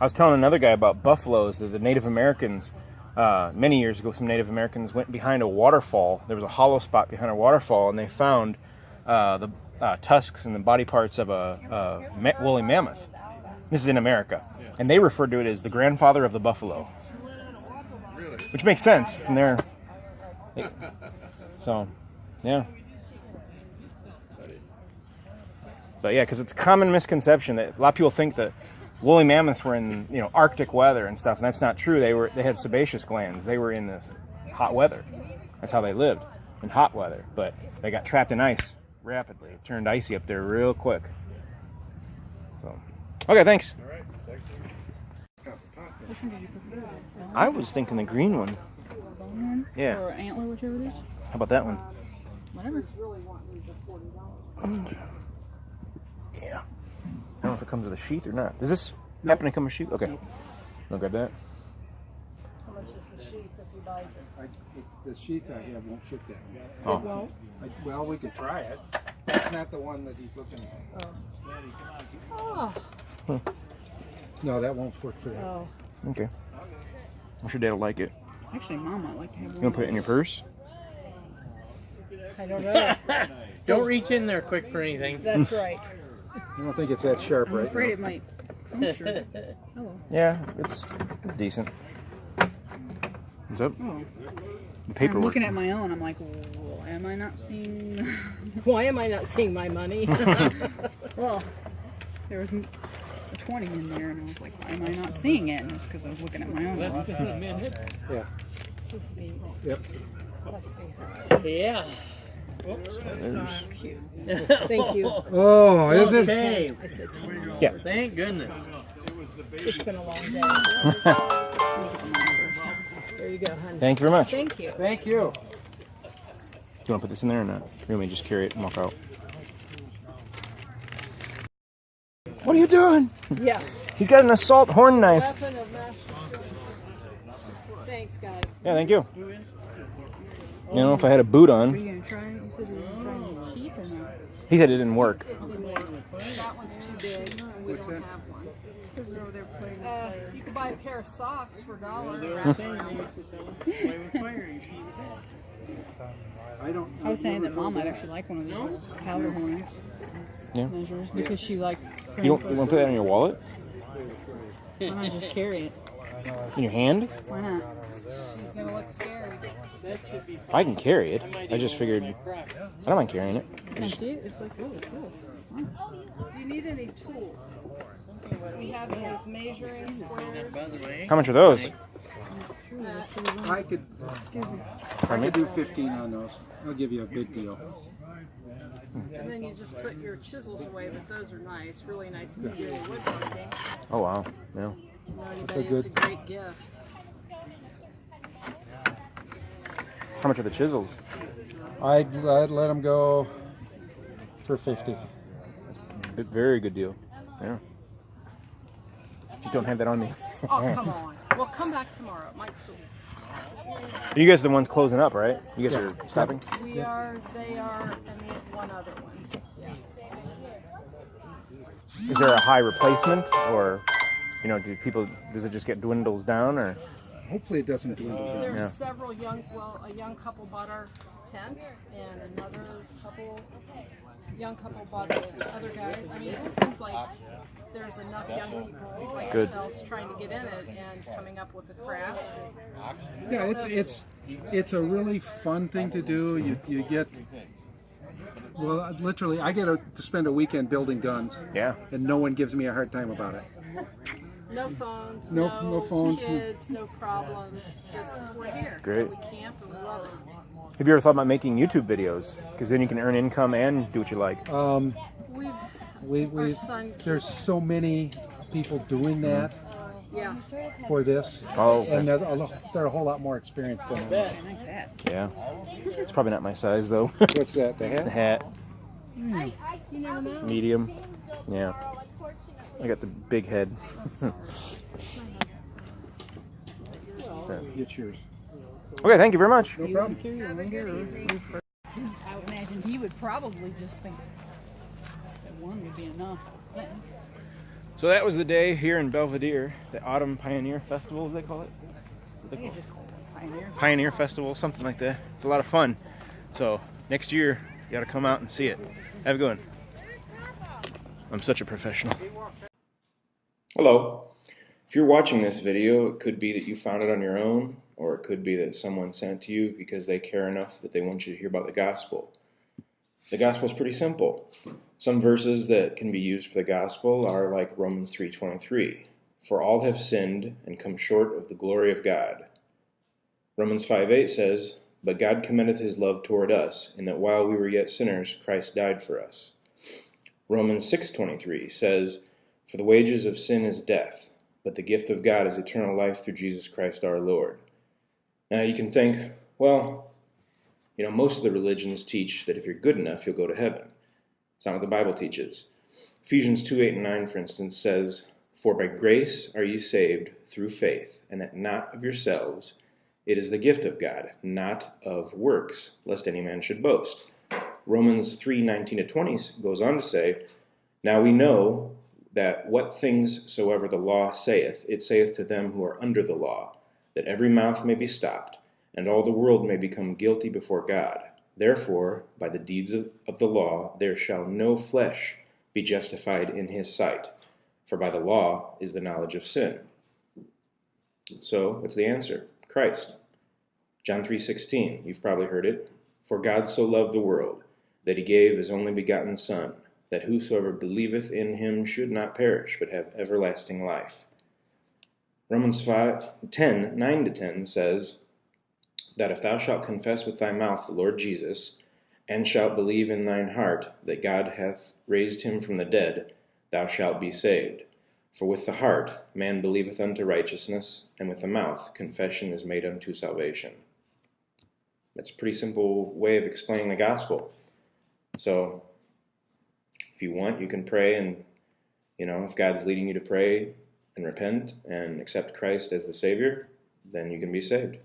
was telling another guy about buffaloes. The Native Americans, many years ago, some Native Americans went behind a waterfall. There was a hollow spot behind a waterfall, and they found the tusks and the body parts of a woolly mammoth. This is in America. And they referred to it as the grandfather of the buffalo. Really? Which makes sense from there. So, yeah. But yeah, because it's a common misconception that a lot of people think that woolly mammoths were in, Arctic weather and stuff, and that's not true. They had sebaceous glands. They were in this hot weather. That's how they lived, in hot weather. But they got trapped in ice rapidly. It turned icy up there real quick. So, okay, thanks. All right, thank you. Which one did you prefer? I was thinking the green one. Bone one? Yeah. Or antler, whichever it is? How about that one? Whatever. Yeah. I don't know if it comes with a sheath or not. Does this happen to come with a sheath? Okay. I'll grab that. How much is the sheath if you buy it? The sheath I have won't fit that. Oh. It won't? Well, we could try it. That's not the one that he's looking at. Oh. No, that won't work for that. Oh. Okay. I'm sure Dad will like it. Actually, Mom might like to have You one. want to put it in your purse? I don't know. Don't reach in there quick for anything. That's right. I don't think it's that sharp I'm right afraid now. it might puncture. Hello. Yeah, it's decent. What's up? Oh. The paperwork. I'm looking at my own. I'm like, well, am I not seeing? Why am I not seeing my money? Well, there was a 20 in there, and I was like, why am I not seeing it? And it's because I was looking at my own. Yeah. Must be. Yep. Must be. Yeah. Cute. Thank you. Oh, is it? Okay. I said 10. Yeah. Thank goodness. It's been a long day. There you go, honey. Thank you very much. Thank you. Thank you. Do you want to put this in there or not? Or you want me to just carry it and walk out? What are you doing? Yeah. He's got an assault horn knife. Weapon of mass. Thanks, guys. Yeah, thank you. I don't know if I had a boot Are on. you going to try? You said you were going to try the sheath or not? He said it didn't work. It didn't work. That one's too big. We don't have one. kids are over there playing. You could buy a pair of socks for $1. I was saying that Mom might actually like one of those powder horns measures because she liked. You want to put that in your wallet? Why not just carry it? In your hand? Why not? She's gonna look scary. I can carry it. I just figured I don't mind carrying it. Can you see it? It's like really cool. Wow. Do you need any tools? We have those measuring squares. How much are those? I could do 15 on those. I'll give you a big deal. And then you just put your chisels away, but those are nice, really nice material woodworking. Oh wow, yeah. You know, So it's good. a great gift. How much are the chisels? I'd let them go for 50. Very good deal. Yeah. Just don't have that on me. Oh, come on. Well, come back tomorrow. It might still be. You guys are the ones closing up, right? You guys are stopping? We are, they are, and the one other one. Yeah. Is there a high replacement, or does it just get dwindles down, or? Hopefully it doesn't dwindle down. There's several a young couple bought our tent, and another young couple bought the other guy. I mean, it seems like there's enough young people like ourselves trying to get in it and coming up with a craft. Yeah, it's a really fun thing to do. You get, well, literally, I get to spend a weekend building guns. Yeah. And no one gives me a hard time about it. No phones, no phones, kids, no problems. Just we're here. Great. We camp and we love it. Have you ever thought about making YouTube videos? Because then you can earn income and do what you like. There's so many people doing that for this. Oh, okay. And they're a whole lot more experienced than I am. Nice hat. Yeah. It's probably not my size, though. What's that, the hat? The hat. You never know. Medium. Yeah. I got the big head. Get yours. Okay, thank you very much. No problem. I would imagine he would probably just think that one would be enough. So that was the day here in Belvidere, the Autumn Pioneer Festival, as they call it? I think it's just called Pioneer. Pioneer Festival, something like that. It's a lot of fun. So next year, you got to come out and see it. Have a good one. I'm such a professional. Hello. If you're watching this video, it could be that you found it on your own, or it could be that someone sent it to you because they care enough that they want you to hear about the gospel. The gospel is pretty simple. Some verses that can be used for the gospel are like Romans 3:23. For all have sinned and come short of the glory of God. Romans 5:8 says, But God commendeth his love toward us, in that while we were yet sinners, Christ died for us. Romans 6:23 says, For the wages of sin is death, but the gift of God is eternal life through Jesus Christ our Lord. Now you can think, well, most of the religions teach that if you're good enough, you'll go to heaven. It's not what the Bible teaches. Ephesians 2:8-9, for instance, says, For by grace are ye saved through faith, and that not of yourselves. It is the gift of God, not of works, lest any man should boast. Romans 3:19-20 goes on to say, Now we know that what things soever the law saith, it saith to them who are under the law, that every mouth may be stopped, and all the world may become guilty before God. Therefore, by the deeds of the law, there shall no flesh be justified in his sight, for by the law is the knowledge of sin. So, what's the answer? Christ. John 3:16, you've probably heard it. For God so loved the world, that he gave his only begotten Son, that whosoever believeth in him should not perish, but have everlasting life. Romans 9-10 says, that if thou shalt confess with thy mouth the Lord Jesus, and shalt believe in thine heart that God hath raised him from the dead, thou shalt be saved. For with the heart man believeth unto righteousness, and with the mouth confession is made unto salvation. That's a pretty simple way of explaining the gospel. So, if you want, you can pray, and, if God's leading you to pray and repent and accept Christ as the Savior, then you can be saved.